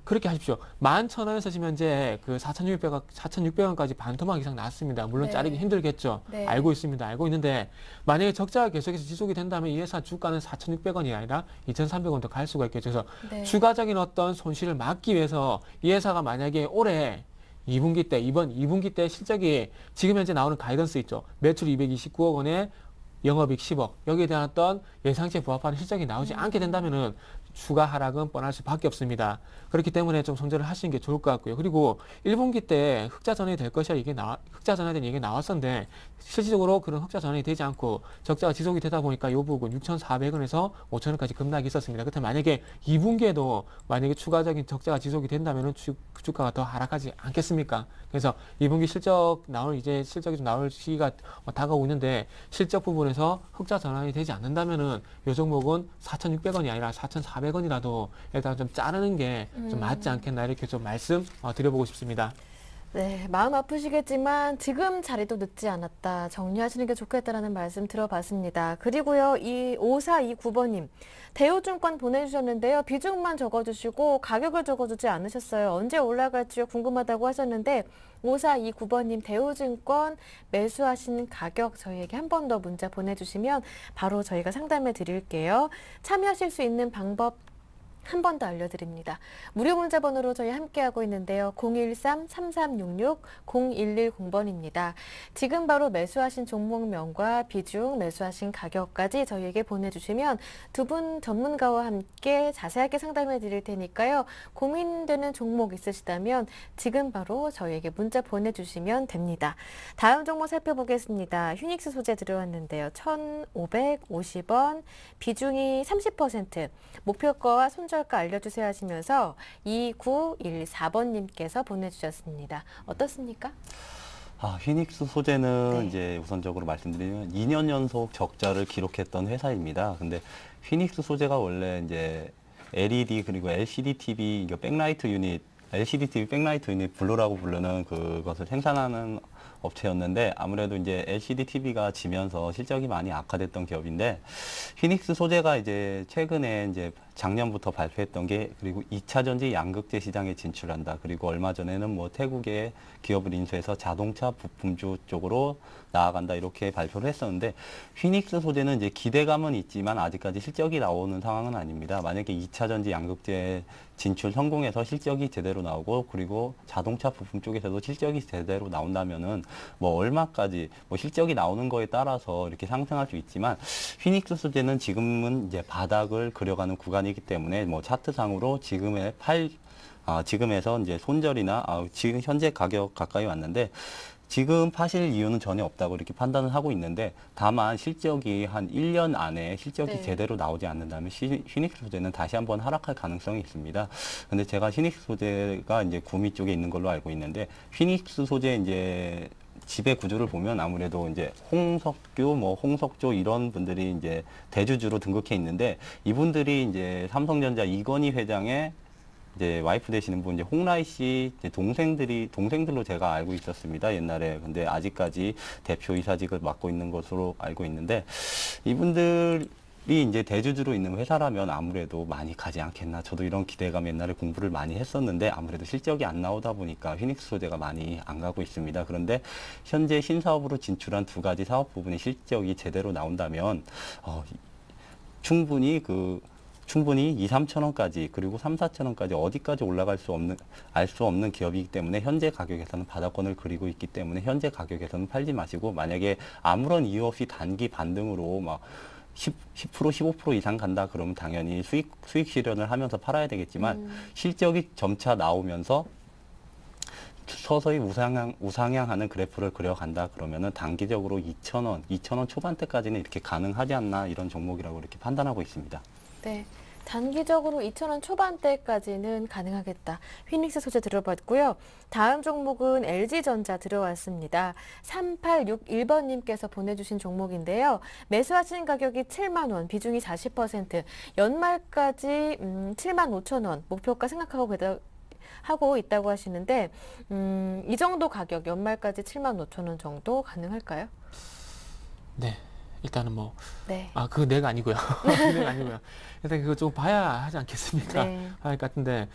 그렇게 하십시오. 11,000원에서 지금 현재 그 4,600원까지 반토막 이상 났습니다. 물론 네. 자르기 힘들겠죠. 네. 알고 있습니다. 알고 있는데 만약에 적자가 계속해서 지속이 된다면 이 회사 주가는 4,600원이 아니라 2,300원도 갈 수가 있겠죠. 그래서 네. 추가적인 어떤 손실을 막기 위해서 이 회사가 만약에 올해 2분기 때, 이번 2분기 때 실적이 지금 현재 나오는 가이던스 있죠. 매출 229억 원에 영업이익 10억. 여기에 대한 어떤 예상치에 부합하는 실적이 나오지 않게 된다면은 추가 하락은 뻔할 수밖에 없습니다. 그렇기 때문에 좀 손절을 하시는 게 좋을 것 같고요. 그리고 1분기 때 흑자 전환이 될 것이야 흑자 전환에 대한 얘기가 나왔었는데 실질적으로 그런 흑자 전환이 되지 않고 적자가 지속이 되다 보니까 이 부분 6,400원에서 5,000원까지 급락이 있었습니다. 그렇다면 만약에 2분기에도 만약에 추가적인 적자가 지속이 된다면은 주가가 더 하락하지 않겠습니까? 그래서 2분기 실적이 좀 나올 시기가 다가오고 있는데 실적 부분에서 흑자 전환이 되지 않는다면은 이 종목은 4,600원이 아니라 4,400원이라도 일단 좀 자르는 게 좀 맞지 않겠나 이렇게 좀 말씀 드려보고 싶습니다. 네, 마음 아프시겠지만 지금 자리도 늦지 않았다. 정리하시는 게 좋겠다라는 말씀 들어봤습니다. 그리고요, 이 5429번님, 대우증권 보내주셨는데요. 비중만 적어주시고 가격을 적어주지 않으셨어요. 언제 올라갈지 궁금하다고 하셨는데 5429번님 대우증권 매수하신 가격 저희에게 한 번 더 문자 보내주시면 바로 저희가 상담해 드릴게요. 참여하실 수 있는 방법 한 번 더 알려드립니다. 무료 문자번호로 저희 함께하고 있는데요. 013-3366-0110번입니다. 지금 바로 매수하신 종목명과 비중, 매수하신 가격까지 저희에게 보내주시면 두 분 전문가와 함께 자세하게 상담해 드릴 테니까요. 고민되는 종목 있으시다면 지금 바로 저희에게 문자 보내주시면 됩니다. 다음 종목 살펴보겠습니다. 휴닉스 소재 들어왔는데요. 1,550원, 비중이 30%, 목표가와 손절가 알려주세요 하시면서 2914번님께서 보내주셨습니다. 어떻습니까? 휘닉스 소재는 네. 이제 우선적으로 말씀드리면 2년 연속 적자를 기록했던 회사입니다. 근데 휘닉스 소재가 원래 이제 LED 그리고 LCD TV 이거 백라이트 유닛, LCD TV 백라이트 유닛 블루라고 부르는 그것을 생산하는 업체였는데 아무래도 이제 LCD TV가 지면서 실적이 많이 악화됐던 기업인데 휘닉스 소재가 이제 최근에 이제 작년부터 발표했던 게 그리고 2차 전지 양극재 시장에 진출한다. 그리고 얼마 전에는 뭐 태국의 기업을 인수해서 자동차 부품주 쪽으로 나아간다. 이렇게 발표를 했었는데 휘닉스 소재는 이제 기대감은 있지만 아직까지 실적이 나오는 상황은 아닙니다. 만약에 2차 전지 양극재 진출 성공해서 실적이 제대로 나오고 그리고 자동차 부품 쪽에서도 실적이 제대로 나온다면은 뭐 얼마까지 뭐 실적이 나오는 거에 따라서 이렇게 상승할 수 있지만 휘닉스 소재는 지금은 이제 바닥을 그려가는 구간이기 때문에 뭐 차트상으로 지금에서 이제 손절이나 지금 현재 가격 가까이 왔는데 지금 파실 이유는 전혀 없다고 이렇게 판단을 하고 있는데 다만 실적이 한 1년 안에 실적이 네. 제대로 나오지 않는다면 휘닉스 소재는 다시 한번 하락할 가능성이 있습니다. 근데 제가 휘닉스 소재가 이제 구미 쪽에 있는 걸로 알고 있는데 휘닉스 소재 이제 지배 구조를 보면 아무래도 이제 홍석규, 홍석조 이런 분들이 이제 대주주로 등극해 있는데 이분들이 이제 삼성전자 이건희 회장의 이제 와이프 되시는 분 이제 홍라희 씨 이제 동생들로 제가 알고 있었습니다 옛날에. 근데 아직까지 대표이사직을 맡고 있는 것으로 알고 있는데 이분들이 이제 대주주로 있는 회사라면 아무래도 많이 가지 않겠나. 저도 이런 기대감 옛날에 공부를 많이 했었는데 아무래도 실적이 안 나오다 보니까 휘닉스 소재가 많이 안 가고 있습니다. 그런데 현재 신사업으로 진출한 두 가지 사업 부분의 실적이 제대로 나온다면 충분히 2, 3천 원까지 그리고 3, 4천 원까지 어디까지 올라갈 수 없는 알 수 없는 기업이기 때문에 현재 가격에서는 바닥권을 그리고 있기 때문에 현재 가격에서는 팔지 마시고 만약에 아무런 이유 없이 단기 반등으로 막 10%, 15% 이상 간다 그러면 당연히 수익 실현을 하면서 팔아야 되겠지만 실적이 점차 나오면서 서서히 우상향하는 그래프를 그려간다 그러면은 단기적으로 2,000원 초반대까지는 이렇게 가능하지 않나 이런 종목이라고 이렇게 판단하고 있습니다. 네. 단기적으로 2,000원 초반대까지는 가능하겠다. 휘닉스 소재 들어봤고요. 다음 종목은 LG전자 들어왔습니다. 3861번님께서 보내주신 종목인데요. 매수하신 가격이 7만 원, 비중이 40%, 연말까지 7만 5천 원, 목표가 생각하고 있다고 하시는데 이 정도 가격, 연말까지 7만 5천 원 정도 가능할까요? 네. 일단은 뭐, 네. 그거 내가 아니고요. 내가 아니고요. 일단 그거 좀 봐야 하지 않겠습니까? 네. 할 것 같은데,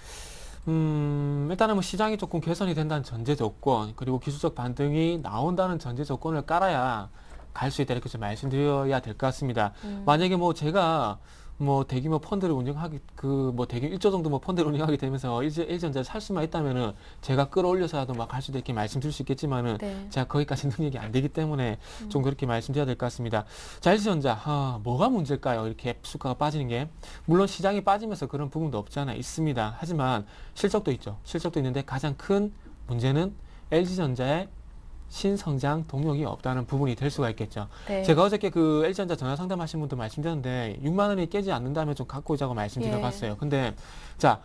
일단은 뭐 시장이 조금 개선이 된다는 전제 조건, 그리고 기술적 반등이 나온다는 전제 조건을 깔아야 갈 수 있다. 이렇게 좀 말씀드려야 될 것 같습니다. 만약에 뭐 제가 뭐 대규모 펀드를 대규모 1조 정도 뭐 펀드를 운영하게 되면서 LG전자를 살 수만 있다면은 제가 끌어올려서라도 막 할 수도 있게 말씀드릴 수 있겠지만은 네. 제가 거기까지 능력이 안 되기 때문에 좀 그렇게 말씀드려야 될 것 같습니다. 자, LG전자, 뭐가 문제일까요? 이렇게 수가가 빠지는 게. 물론 시장이 빠지면서 그런 부분도 없지 않아 있습니다. 하지만 실적도 있죠. 실적도 있는데 가장 큰 문제는 LG전자의 신성장 동력이 없다는 부분이 될 수가 있겠죠. 네. 제가 어저께 그 LG전자 전화 상담하신 분도 말씀드렸는데 6만 원이 깨지 않는다면 좀 갖고 오자고 말씀드려봤어요. 근데 자,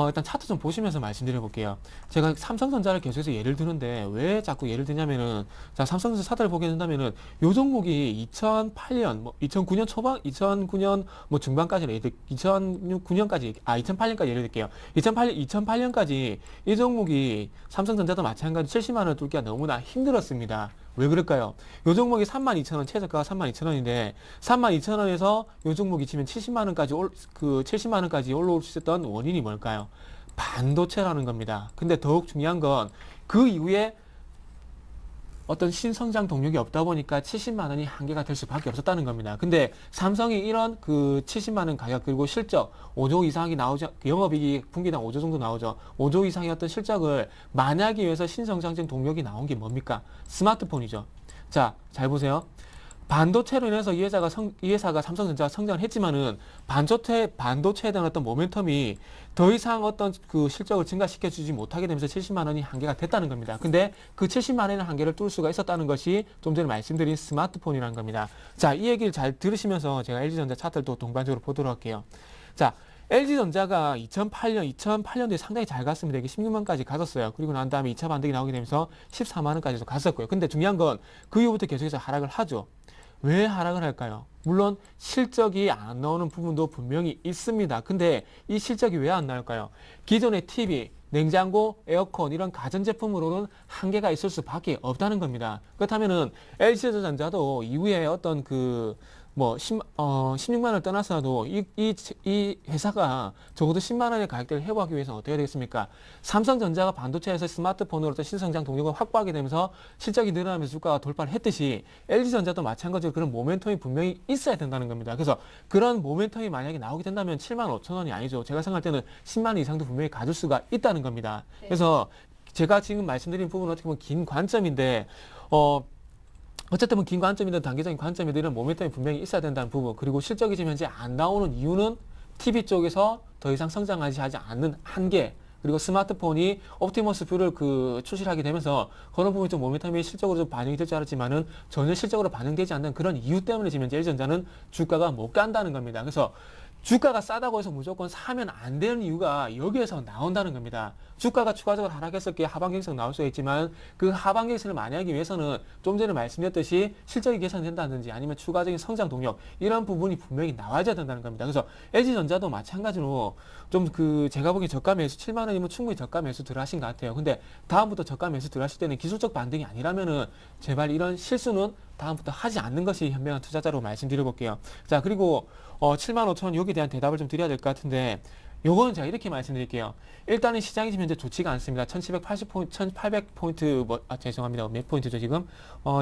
일단 차트 좀 보시면서 말씀드려볼게요. 제가 삼성전자를 계속해서 예를 드는데 왜 자꾸 예를 드냐면은 자, 삼성전자 차트를 보게 된다면은 요 종목이 2008년, 2009년 초반, 2009년 뭐 중반까지 2009년까지 2008년까지 예를 들게요. 2008년까지 이 종목이 삼성전자도 마찬가지 70만 원 뚫기가 너무나 힘들었습니다. 왜 그럴까요? 요 종목이 32,000원, 최저가가 32,000원인데 32,000원에서 요 종목이 지면 70만 원까지 올라올 수 있었던 원인이 뭘까요? 반도체라는 겁니다. 근데 더욱 중요한 건 그 이후에 어떤 신성장 동력이 없다 보니까 70만 원이 한계가 될 수밖에 없었다는 겁니다. 근데 삼성이 이런 그 70만 원 가격 그리고 실적 5조 이상이 나오죠. 영업이익이 분기당 5조 정도 나오죠. 5조 이상의 어떤 실적을 만약에 위해서 신성장적 동력이 나온 게 뭡니까? 스마트폰이죠. 자, 잘 보세요. 반도체로 인해서 이 회사가 삼성전자가 성장을 했지만은 반도체에 대한 어떤 모멘텀이 더 이상 어떤 그 실적을 증가시켜주지 못하게 되면서 70만 원이 한계가 됐다는 겁니다. 근데 그 70만 원의 한계를 뚫을 수가 있었다는 것이 좀 전에 말씀드린 스마트폰이라는 겁니다. 자, 이 얘기를 잘 들으시면서 제가 LG전자 차트를 또 동반적으로 보도록 할게요. 자, LG전자가 2008년도에 상당히 잘 갔습니다. 이게 16만까지 갔었어요. 그리고 난 다음에 2차 반등이 나오게 되면서 14만 원까지도 갔었고요. 근데 중요한 건 그 이후부터 계속해서 하락을 하죠. 왜 하락을 할까요? 물론 실적이 안 나오는 부분도 분명히 있습니다. 근데 이 실적이 왜 안 나올까요? 기존의 TV, 냉장고, 에어컨 이런 가전제품으로는 한계가 있을 수밖에 없다는 겁니다. 그렇다면은 LG전자도 이후에 어떤 그 16만 원을 떠나서도 이 회사가 적어도 10만 원의 가격대를 회복하기 위해서는 어떻게 되겠습니까? 삼성전자가 반도체에서 스마트폰으로 신성장 동력을 확보하게 되면서 실적이 늘어나면서 주가가 돌파를 했듯이 LG전자도 마찬가지로 그런 모멘텀이 분명히 있어야 된다는 겁니다. 그래서 그런 모멘텀이 만약에 나오게 된다면 7만 5천 원이 아니죠. 제가 생각할 때는 10만 원 이상도 분명히 가질 수가 있다는 겁니다. 네. 그래서 제가 지금 말씀드린 부분은 어떻게 보면 긴 관점인데 어쨌든 긴 관점이든 단기적인 관점이든 이런 모멘텀이 분명히 있어야 된다는 부분, 그리고 실적이 지금 현재 안 나오는 이유는 TV 쪽에서 더 이상 성장하지 않는 한계, 그리고 스마트폰이 옵티머스 뷰를 출시하게 되면서 그런 부분이 좀 모멘텀이 실적으로 좀 반영이 될 줄 알았지만은 전혀 실적으로 반영되지 않는 그런 이유 때문에 지금 현재 LG전자는 주가가 못 간다는 겁니다. 그래서 주가가 싸다고 해서 무조건 사면 안 되는 이유가 여기에서 나온다는 겁니다. 주가가 추가적으로 하락했을 때 하반경선 나올 수 있지만 그 하반경선을 만약에 위해서는 좀 전에 말씀드렸듯이 실적이 개선된다든지 아니면 추가적인 성장 동력 이런 부분이 분명히 나와야 된다는 겁니다. 그래서 LG전자도 마찬가지로 좀 제가 보기엔 저가 매수 7만 원이면 충분히 저가 매수 들어하신 것 같아요. 근데 다음부터 저가 매수 들어하실 때는 기술적 반등이 아니라면은 제발 이런 실수는 다음부터 하지 않는 것이 현명한 투자자로 말씀드려볼게요. 자, 그리고 7만 5천 원 여기에 대한 대답을 좀 드려야 될 것 같은데 요거는 제가 이렇게 말씀드릴게요. 일단은 시장이 지금 현재 좋지가 않습니다. 1780포인트, 1800포인트, 죄송합니다. 몇 포인트죠, 지금?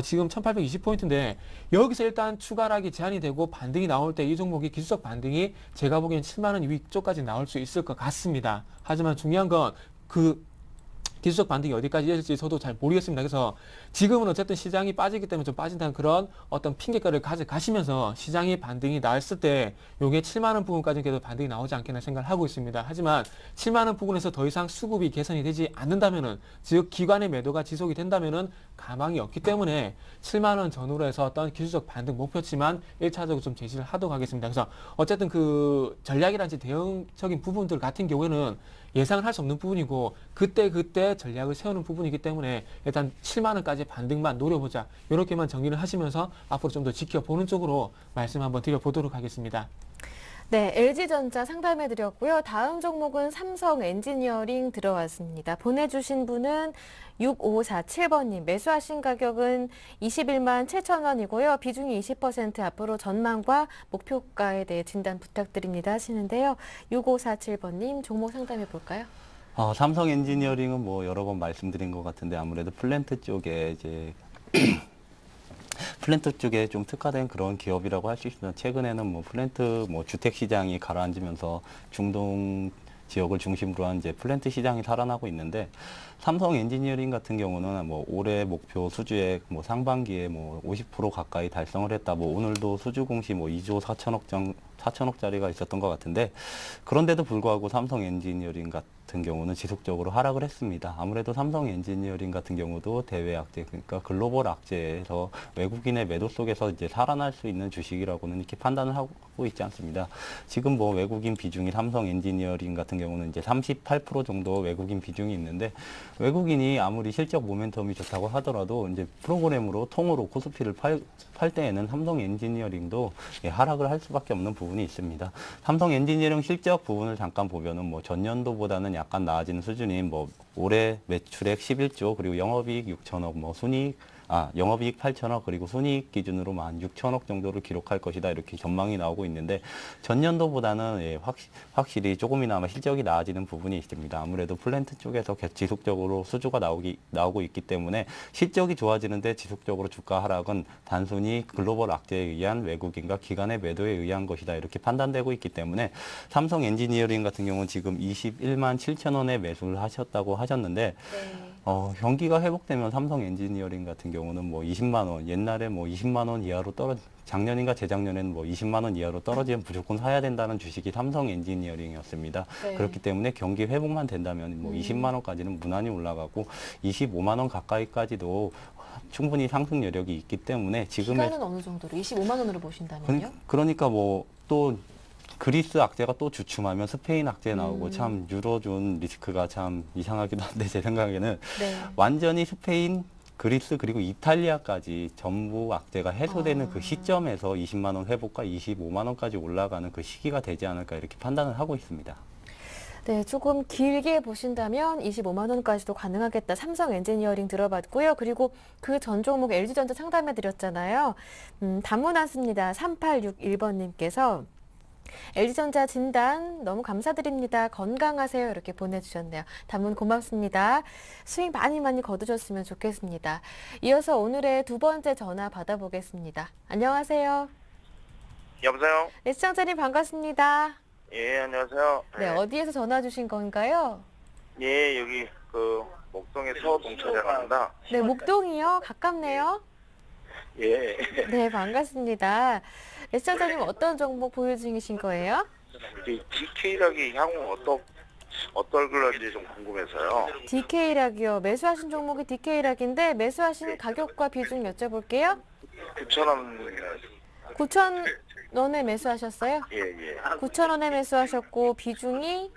지금 1820포인트인데, 여기서 일단 추가락이 제한이 되고 반등이 나올 때 이 종목이 기술적 반등이 제가 보기엔 7만원 위쪽까지 나올 수 있을 것 같습니다. 하지만 중요한 건 기술적 반등이 어디까지 이어질지 저도 잘 모르겠습니다. 그래서 지금은 어쨌든 시장이 빠지기 때문에 좀 빠진다는 그런 어떤 핑계거리를 가져가시면서 시장이 반등이 나왔을 때 요게 7만 원 부분까지는 그래도 반등이 나오지 않겠나 생각을 하고 있습니다. 하지만 7만 원 부분에서 더 이상 수급이 개선이 되지 않는다면은, 즉 기관의 매도가 지속이 된다면은 가망이 없기 때문에 7만 원 전후로 해서 어떤 기술적 반등 목표치만 1차적으로 좀 제시를 하도록 하겠습니다. 그래서 어쨌든 전략이라든지 대응적인 부분들 같은 경우에는 예상을 할 수 없는 부분이고 그때 전략을 세우는 부분이기 때문에 일단 7만 원까지 반등만 노려보자, 이렇게만 정리를 하시면서 앞으로 좀 더 지켜보는 쪽으로 말씀 한번 드려보도록 하겠습니다. 네, LG전자 상담해드렸고요. 다음 종목은 삼성 엔지니어링 들어왔습니다. 보내주신 분은 6547번님, 매수하신 가격은 21만 7천 원이고요. 비중이 20%, 앞으로 전망과 목표가에 대해 진단 부탁드립니다 하시는데요. 6547번님, 종목 상담해 볼까요? 삼성 엔지니어링은 여러 번 말씀드린 것 같은데 아무래도 플랜트 쪽에 플랜트 쪽에 좀 특화된 그런 기업이라고 할 수 있습니다. 최근에는 플랜트 주택 시장이 가라앉으면서 중동 지역을 중심으로 한 플랜트 시장이 살아나고 있는데, 삼성 엔지니어링 같은 경우는 올해 목표 수주액 상반기에 50% 가까이 달성을 했다. 오늘도 수주 공시 2조 4천억짜리가 있었던 것 같은데, 그런데도 불구하고 삼성 엔지니어링 같은 경우는 지속적으로 하락을 했습니다. 아무래도 삼성 엔지니어링 같은 경우도 대외 악재, 그러니까 글로벌 악재에서 외국인의 매도 속에서 살아날 수 있는 주식이라고는 이렇게 판단을 하고 있지 않습니다. 지금 외국인 비중이 삼성 엔지니어링 같은 경우는 38% 정도 외국인 비중이 있는데, 외국인이 아무리 실적 모멘텀이 좋다고 하더라도 프로그램으로 통으로 코스피를 팔 때에는 삼성 엔지니어링도 하락을 할 수밖에 없는 부분이 있습니다. 삼성 엔지니어링 실적 부분을 잠깐 보면은 전년도보다는 약간 나아지는 수준인 올해 매출액 11조, 그리고 영업이익 6천억, 순이익 영업이익 8천억 그리고 순이익 기준으로 한 6천억 정도를 기록할 것이다 이렇게 전망이 나오고 있는데 전년도보다는 확실히 조금이나마 실적이 나아지는 부분이 있습니다. 아무래도 플랜트 쪽에서 지속적으로 수주가 나오고 있기 때문에 실적이 좋아지는데 지속적으로 주가 하락은 단순히 글로벌 악재에 의한 외국인과 기관의 매도에 의한 것이다 이렇게 판단되고 있기 때문에 삼성 엔지니어링 같은 경우는 지금 21만 7천 원에 매수를 하셨다고 하셨는데 경기가 회복되면 삼성 엔지니어링 같은 경우는 뭐 20만 원, 옛날에 뭐 20만 원 이하로 작년인가 재작년에는 뭐 20만 원 이하로 떨어지면 무조건 사야 된다는 주식이 삼성 엔지니어링이었습니다. 네. 그렇기 때문에 경기 회복만 된다면 뭐 20만 원까지는 무난히 올라가고 25만 원 가까이까지도 충분히 상승 여력이 있기 때문에 지금의 기간은 어느 정도로 25만 원으로 보신다면요? 그러니까 뭐 또 그리스 악재가 또 주춤하면 스페인 악재 나오고 참 유로존 리스크가 참 이상하기도 한데 제 생각에는 네. 완전히 스페인, 그리스 그리고 이탈리아까지 전부 악재가 해소되는 그 시점에서 20만 원 회복과 25만 원까지 올라가는 그 시기가 되지 않을까 이렇게 판단을 하고 있습니다. 네, 조금 길게 보신다면 25만 원까지도 가능하겠다. 삼성 엔지니어링 들어봤고요. 그리고 그 전 종목 LG전자 상담해 드렸잖아요. 단문 왔습니다. 3861번님께서 LG전자 진단 너무 감사드립니다. 건강하세요. 이렇게 보내주셨네요. 단문 고맙습니다. 수익 많이 거두셨으면 좋겠습니다. 이어서 오늘의 두 번째 전화 받아보겠습니다. 안녕하세요. 여보세요? 네, 시청자님 반갑습니다. 예, 안녕하세요. 네, 어디에서 전화 주신 건가요? 예, 여기 목동의 서동차장입니다. 네, 목동이요. 가깝네요. 예. 네, 반갑습니다. 네, 시청자님 어떤 종목 보유 중이신 거예요? DK락이 향후 어떨런지 좀 궁금해서요. DK락이요. 매수하신 종목이 DK락인데 매수하신 가격과 비중 여쭤볼게요. 9,000원. 9,000원에 매수하셨어요? 예. 9,000원에 매수하셨고 비중이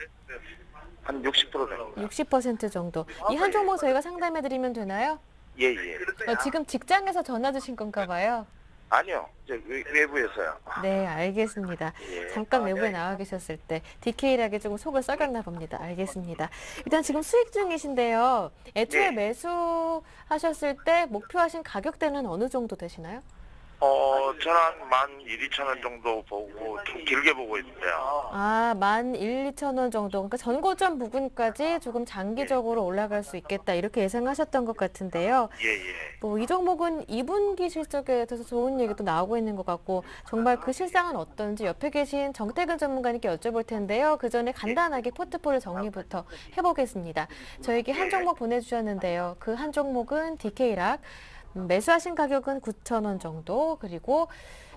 한 60% 됩니다. 60% 정도. 이 한 종목 저희가 상담해드리면 되나요? 예. 지금 직장에서 전화 주신 건가 봐요. 아니요. 외부에서요. 네, 알겠습니다. 예. 잠깐 외부에 나와 계셨을 때 디케일하게 조금 속을 썩였나 봅니다. 알겠습니다. 일단 지금 수익 중이신데요. 애초에 네. 매수하셨을 때 목표하신 가격대는 어느 정도 되시나요? 저는 한 12,000원 정도 보고 좀 길게 보고 있는데요. 11,200원 정도. 그러니까 전고점 부근까지 조금 장기적으로 올라갈 수 있겠다. 이렇게 예상하셨던 것 같은데요. 예. 뭐 이 종목은 2분기 실적에 대해서 좋은 얘기도 나오고 있는 것 같고 정말 그 실상은 어떤지 옆에 계신 정태근 전문가님께 여쭤볼 텐데요. 그 전에 간단하게 포트폴리오 정리부터 해보겠습니다. 저에게 한 종목 보내주셨는데요. 그 한 종목은 DK락. 매수하신 가격은 9,000원 정도, 그리고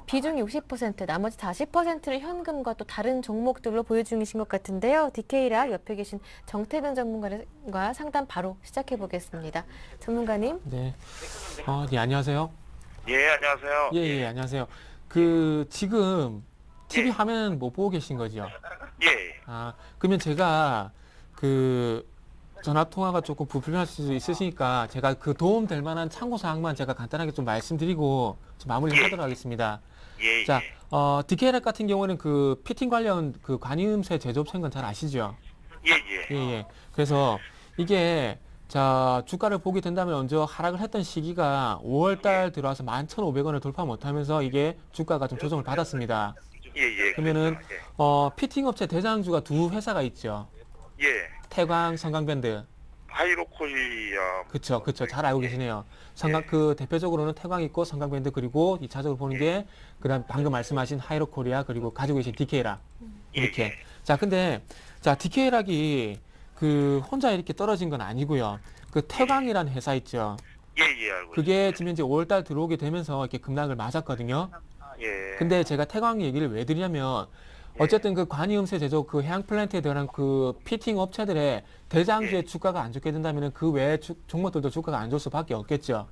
비중 60%, 나머지 40%를 현금과 또 다른 종목들로 보유 중이신 것 같은데요. DK락 옆에 계신 정태근 전문가와 상담 바로 시작해 보겠습니다. 전문가님. 네. 네, 안녕하세요. 예, 안녕하세요. 예, 안녕하세요. 지금 TV 화면 못 보고 계신 거죠? 예. 그러면 제가 전화 통화가 조금 불편할 수 있으시니까 제가 도움될 만한 참고 사항만 제가 간단하게 좀 말씀드리고 좀 마무리하도록 하겠습니다. 예. 자, DK락 같은 경우는 피팅 관련 관이음새 제조업체인 건 잘 아시죠? 예. 그래서 이게 주가를 보게 된다면 먼저 하락을 했던 시기가 5월달 들어와서 11,500원을 돌파 못하면서 이게 주가가 좀 조정을 받았습니다. 예. 그러면은 피팅 업체 대장주가 두 회사가 있죠. 예. 태광, 성강밴드. 하이로코리아. 그쵸. 잘 알고 계시네요. 대표적으로는 태광 있고 성강밴드, 그리고 2차적으로 보는 게 그다음 방금 말씀하신 하이로코리아, 그리고 가지고 계신 DK락. 이렇게. 근데 DK락이 혼자 이렇게 떨어진 건 아니고요. 태광이라는 회사 있죠. 예, 알고 그게 지금 이제 5월달 들어오게 되면서 이렇게 급락을 맞았거든요. 예. 근데 제가 태광 얘기를 왜 드리냐면 어쨌든 관이음새 제조 해양 플랜트에 대한 피팅 업체들의 대장주의 주가가 안 좋게 된다면 그 외의 종목들도 주가가 안 좋을 수밖에 없겠죠.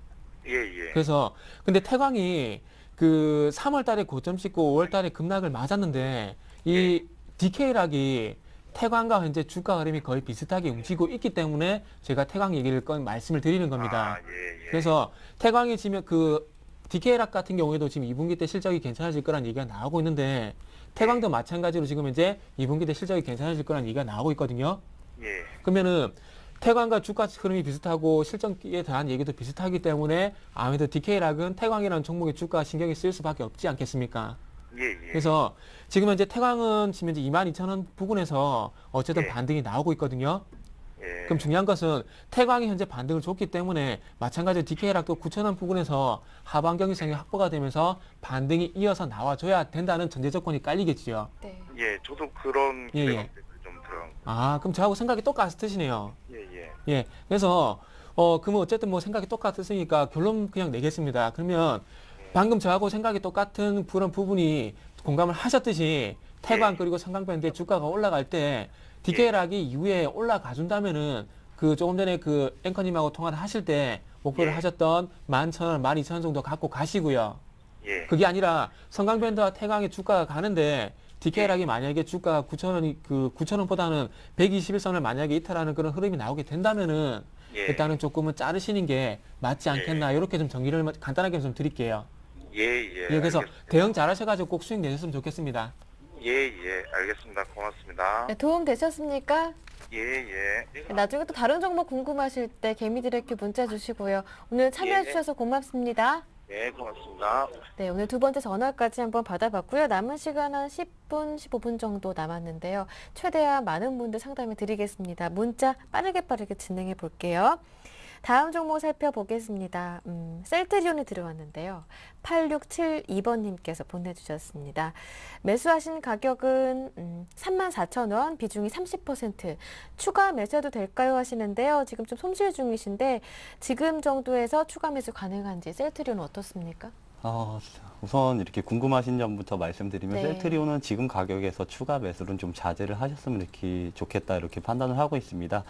예. 그래서 근데 태광이 3월 달에 고점 찍고 5월 달에 급락을 맞았는데 이 DK락이 태광과 현재 주가 흐름이 거의 비슷하게 움직이고 있기 때문에 제가 태광 얘기를 말씀을 드리는 겁니다. 예. 그래서 태광이 지금 DK락 같은 경우에도 지금 2분기 때 실적이 괜찮아질 거란 얘기가 나오고 있는데 태광도 마찬가지로 지금 이제 2분기 때 실적이 괜찮아질 거란 얘기가 나오고 있거든요. 예. 그러면은 태광과 주가 흐름이 비슷하고 실적에 대한 얘기도 비슷하기 때문에 아무래도 DK락은 태광이라는 종목의 주가 신경이 쓰일 수밖에 없지 않겠습니까? 예, 예. 그래서 지금 현재 태광은 지금 현재 22,000원 부근에서 어쨌든 예. 반등이 나오고 있거든요. 예. 그럼 중요한 것은 태광이 현재 반등을 줬기 때문에 마찬가지로 DK락도 9,000원 부근에서 하방 경직성이 확보가 되면서 반등이 이어서 나와줘야 된다는 전제 조건이 깔리겠지요. 네. 예, 저도 그런 예, 예. 기대감들이 좀 들어간 거. 아, 그럼 저하고 생각이 똑같으시네요. 예, 예. 예. 그래서 그러면 어쨌든 뭐 생각이 똑같으니까 결론 그냥 내겠습니다. 그러면 방금 저하고 생각이 똑같은 그런 부분이 공감을 하셨듯이 태광 예. 그리고 삼강밴드 주가가 올라갈 때 DK락이 이후에 올라가 준다면은 그 조금 전에 그 앵커님하고 통화를 하실 때 목표를 예. 하셨던 11,000원, 12,000원 정도 갖고 가시고요. 예. 그게 아니라 성강밴드와 태광의 주가가 가는데 DK락이 만약에 주가 9,000원이 그 9,000원보다는 121선을 만약에 이탈하는 그런 흐름이 나오게 된다면은 예. 일단은 조금은 자르시는 게 맞지 않겠나 이렇게 좀 정리를 간단하게 좀 드릴게요. 예, 예. 예, 그래서 알겠습니다. 대응 잘하셔가지고 꼭 수익 내셨으면 좋겠습니다. 예, 예. 알겠습니다. 고맙습니다. 네, 도움 되셨습니까? 예, 예. 네, 나중에 또 다른 종목 궁금하실 때 개미디렉큐 문자 주시고요. 오늘 참여해 예. 주셔서 고맙습니다. 네, 고맙습니다. 네, 오늘 두 번째 전화까지 한번 받아봤고요. 남은 시간 한 10분, 15분 정도 남았는데요. 최대한 많은 분들 상담해 드리겠습니다. 문자 빠르게 진행해 볼게요. 다음 종목 살펴보겠습니다. 셀트리온이 들어왔는데요. 8672번님께서 보내주셨습니다. 매수하신 가격은 34,000원, 비중이 30%. 추가 매수해도 될까요? 하시는데요. 지금 좀 손실 중이신데 지금 정도에서 추가 매수 가능한지 셀트리온 어떻습니까? 우선 이렇게 궁금하신 점부터 말씀드리면 네. 셀트리온은 지금 가격에서 추가 매수는 좀 자제를 하셨으면 이렇게 좋겠다 이렇게 판단을 하고 있습니다.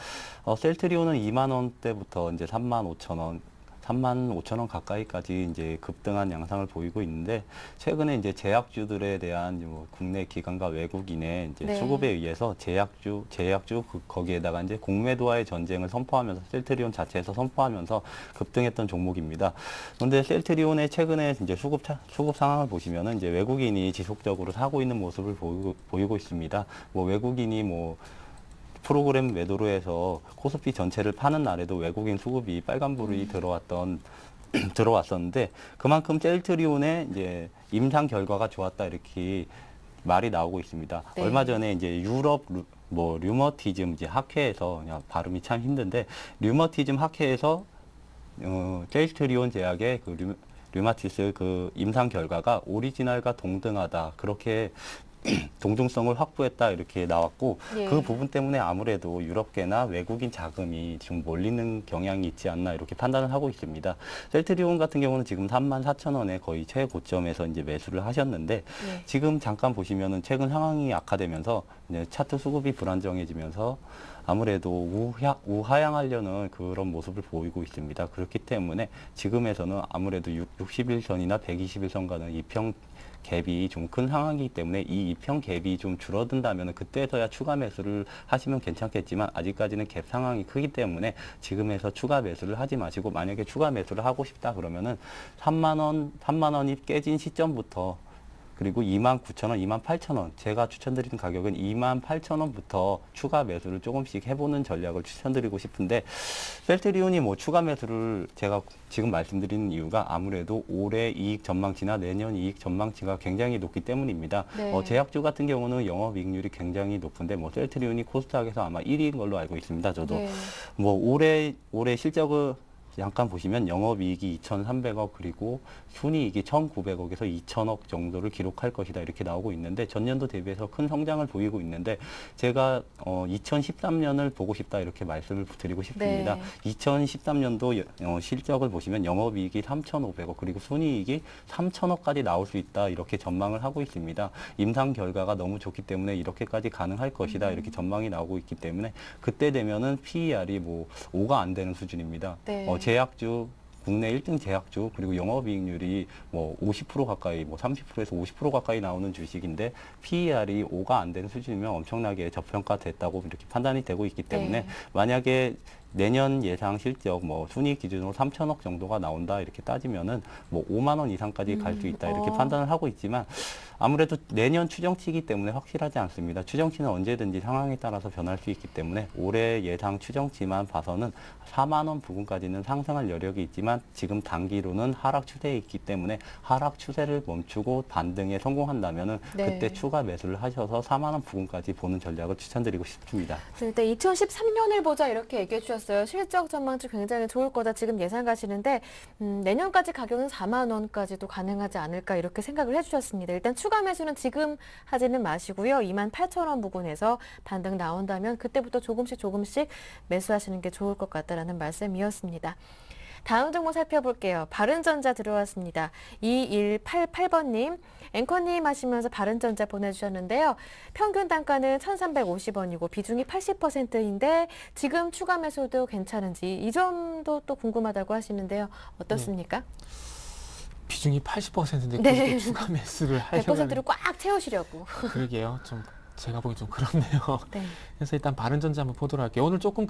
셀트리온은 2만 원대부터 이제 35,000원, 35,000원 가까이까지 이제 급등한 양상을 보이고 있는데 최근에 이제 제약주들에 대한 뭐 국내 기관과 외국인의 이제 네. 수급에 의해서 제약주 거기에다가 이제 공매도와의 전쟁을 선포하면서 셀트리온 자체에서 선포하면서 급등했던 종목입니다. 그런데 셀트리온의 최근에 이제 수급 상황을 보시면은 이제 외국인이 지속적으로 사고 있는 모습을 보이고 있습니다. 뭐 외국인이 뭐 프로그램 매도로 해서 코스피 전체를 파는 날에도 외국인 수급이 빨간불이 들어왔었는데 그만큼 셀트리온의 이제 임상 결과가 좋았다 이렇게 말이 나오고 있습니다. 네. 얼마 전에 이제 유럽 류머티즘 이제 학회에서 그냥 발음이 참 힘든데 류머티즘 학회에서 셀트리온 제약의 그 류마티스 그 임상 결과가 오리지널과 동등하다 그렇게 동등성을 확보했다 이렇게 나왔고 예. 그 부분 때문에 아무래도 유럽계나 외국인 자금이 좀 몰리는 경향이 있지 않나 이렇게 판단을 하고 있습니다. 셀트리온 같은 경우는 지금 34,000원에 거의 최고점에서 이제 매수를 하셨는데 예. 지금 잠깐 보시면은 최근 상황이 악화되면서 이제 차트 수급이 불안정해지면서 아무래도 우하향하려는 그런 모습을 보이고 있습니다. 그렇기 때문에 지금에서는 아무래도 60일선이나 120일선 가는 이평 갭이 좀 큰 상황이기 때문에 이 이평 갭이 좀 줄어든다면 그때서야 추가 매수를 하시면 괜찮겠지만 아직까지는 갭 상황이 크기 때문에 지금에서 추가 매수를 하지 마시고 만약에 추가 매수를 하고 싶다 그러면은 3만 원이 깨진 시점부터 그리고 29,000원, 28,000원 제가 추천드리는 가격은 28,000원부터 추가 매수를 조금씩 해보는 전략을 추천드리고 싶은데 셀트리온이 뭐 추가 매수를 제가 지금 말씀드리는 이유가 아무래도 올해 이익 전망치나 내년 이익 전망치가 굉장히 높기 때문입니다. 네. 제약주 같은 경우는 영업이익률이 굉장히 높은데 뭐 셀트리온이 코스닥에서 아마 1위인 걸로 알고 있습니다. 저도 네. 뭐 올해 실적을 잠깐 보시면 영업이익이 2,300억 그리고 순이익이 1,900억에서 2,000억 정도를 기록할 것이다 이렇게 나오고 있는데 전년도 대비해서 큰 성장을 보이고 있는데 제가 2013년을 보고 싶다 이렇게 말씀을 드리고 싶습니다. 네. 2013년도 실적을 보시면 영업이익이 3,500억 그리고 순이익이 3,000억까지 나올 수 있다 이렇게 전망을 하고 있습니다. 임상 결과가 너무 좋기 때문에 이렇게까지 가능할 것이다 이렇게 전망이 나오고 있기 때문에 그때 되면은 PER이 뭐 5가 안 되는 수준입니다. 네. 제약주 국내 1등 제약주 그리고 영업이익률이 뭐 50% 가까이 뭐 30%에서 50% 가까이 나오는 주식인데 PER이 5가 안 되는 수준이면 엄청나게 저평가됐다고 이렇게 판단이 되고 있기 때문에 네. 만약에 내년 예상 실적 뭐 순이익 기준으로 3천억 정도가 나온다 이렇게 따지면은 뭐 5만 원 이상까지 갈 수 있다 이렇게 판단을 하고 있지만 아무래도 내년 추정치이기 때문에 확실하지 않습니다. 추정치는 언제든지 상황에 따라서 변할 수 있기 때문에 올해 예상 추정치만 봐서는 4만 원 부근까지는 상승할 여력이 있지만 지금 단기로는 하락 추세에 있기 때문에 하락 추세를 멈추고 반등에 성공한다면은 네. 그때 추가 매수를 하셔서 4만 원 부근까지 보는 전략을 추천드리고 싶습니다. 일단 2013년을 보자 이렇게 얘기해 주셨어요. 실적 전망치 굉장히 좋을 거다 지금 예상하시는데 내년까지 가격은 4만 원까지도 가능하지 않을까 이렇게 생각을 해주셨습니다. 일단 추가 매수는 지금 하지는 마시고요. 28,000원 부근에서 반등 나온다면 그때부터 조금씩 매수하시는 게 좋을 것 같다라는 말씀이었습니다. 다음 종목 살펴볼게요. 바른전자 들어왔습니다. 2188번님, 앵커님 하시면서 바른전자 보내주셨는데요. 평균 단가는 1,350원이고 비중이 80%인데 지금 추가 매수도 괜찮은지 이 점도 또 궁금하다고 하시는데요. 어떻습니까? 비중이 80%인데 네. 그렇게 추가 매수를 하려면 100%를 꽉 채우시려고. 그러게요. 좀 제가 보기 좀 그렇네요. 네. 그래서 일단 바른전자 한번 보도록 할게요. 오늘 조금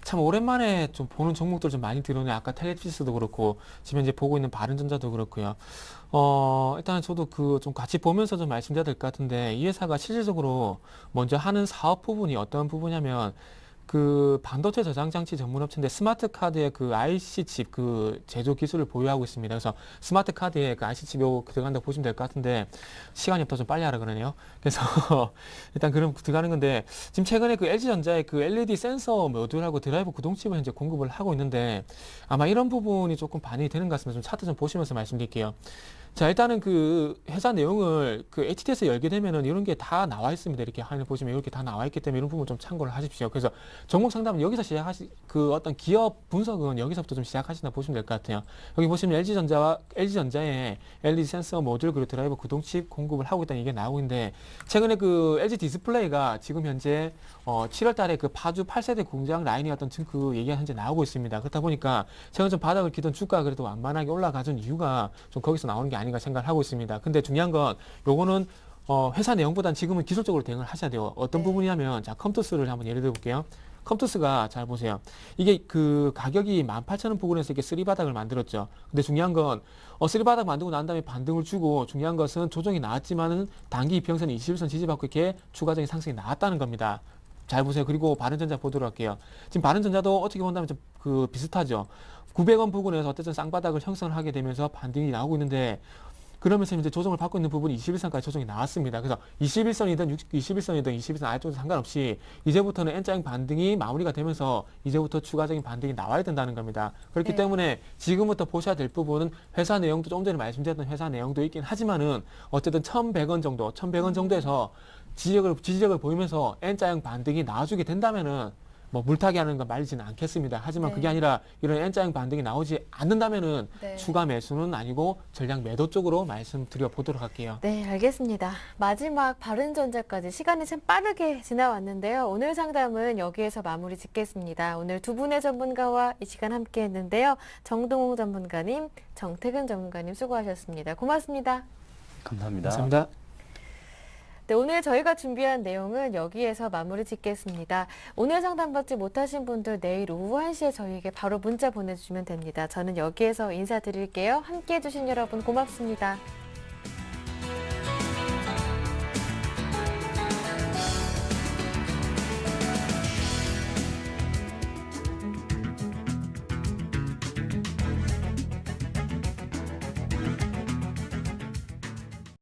참 오랜만에 좀 보는 종목들 좀 많이 들어오네요. 아까 텔레피스도 그렇고 지금 이제 보고 있는 바른전자도 그렇고요. 일단 저도 좀 같이 보면서 좀 말씀드려야 될 것 같은데 이 회사가 실질적으로 먼저 하는 사업 부분이 어떤 부분이냐면 반도체 저장 장치 전문 업체인데 스마트 카드의 IC 칩 제조 기술을 보유하고 있습니다. 그래서 스마트 카드에 IC 칩이 들어간다고 보시면 될 것 같은데 시간이 없다 좀 빨리 하라 그러네요. 그래서 일단 그럼 들어가는 건데 지금 최근에 LG전자의 LED 센서 모듈하고 드라이버 구동칩을 현재 공급을 하고 있는데 아마 이런 부분이 조금 반영이 되는 것 같습니다. 좀 차트 좀 보시면서 말씀드릴게요. 자, 일단은 회사 내용을 HTS 열게 되면은 이런 게 다 나와 있습니다. 이렇게 화면을 보시면 이렇게 다 나와 있기 때문에 이런 부분 좀 참고를 하십시오. 그래서 종목 상담은 여기서 어떤 기업 분석은 여기서부터 좀 시작하신다 보시면 될 것 같아요. 여기 보시면 LG전자의 LED 센서 모듈 그리고 드라이버 구동칩 공급을 하고 있다는 이게 나오고 있는데 최근에 LG 디스플레이가 지금 현재 7월 달에 파주 8세대 공장 라인이 어떤 얘기가 현재 나오고 있습니다. 그렇다 보니까 최근 좀 바닥을 기던 주가가 그래도 완만하게 올라가준 이유가 좀 거기서 나오는 게 아닌가 생각을 하고 있습니다. 근데 중요한 건 요거는 회사 내용보다는 지금은 기술적으로 대응을 하셔야 돼요. 어떤 부분이냐면 자 컴투스를 한번 예를 들어 볼게요. 컴투스가 잘 보세요. 이게 가격이 18,000원 부근에서 이렇게 쓰리바닥을 만들었죠. 근데 중요한 건 쓰리바닥 만들고 난 다음에 반등을 주고 중요한 것은 조정이 나왔지만은 단기 이평선 21선 지지받고 이렇게 추가적인 상승이 나왔다는 겁니다. 잘 보세요. 그리고 바른전자 보도록 할게요. 지금 바른전자도 어떻게 본다면 좀 비슷하죠. 900원 부근에서 어쨌든 쌍바닥을 형성을 하게 되면서 반등이 나오고 있는데 그러면서 이제 조정을 받고 있는 부분이 21선까지 조정이 나왔습니다. 그래서 21선이든 21선이든 22선 아래쪽도 상관없이 이제부터는 N자형 반등이 마무리가 되면서 이제부터 추가적인 반등이 나와야 된다는 겁니다. 그렇기 때문에 지금부터 보셔야 될 부분은 회사 내용도 조금 전에 말씀드렸던 회사 내용도 있긴 하지만은 어쨌든 1,100원 정도에서 지지력을 보이면서 N자형 반등이 나와주게 된다면은 물타기 하는 건 말리지는 않겠습니다. 하지만 그게 아니라 이런 N자형 반등이 나오지 않는다면은 추가 매수는 아니고 전량 매도 쪽으로 말씀드려 보도록 할게요. 네, 알겠습니다. 마지막 바른전자까지 시간이 참 빠르게 지나왔는데요. 오늘 상담은 여기에서 마무리 짓겠습니다. 오늘 두 분의 전문가와 이 시간 함께 했는데요. 정동웅 전문가님, 정태근 전문가님 수고하셨습니다. 고맙습니다. 감사합니다. 감사합니다. 네, 오늘 저희가 준비한 내용은 여기에서 마무리 짓겠습니다. 오늘 상담 받지 못하신 분들 내일 오후 1시에 저희에게 바로 문자 보내주시면 됩니다. 저는 여기에서 인사드릴게요. 함께해 주신 여러분 고맙습니다.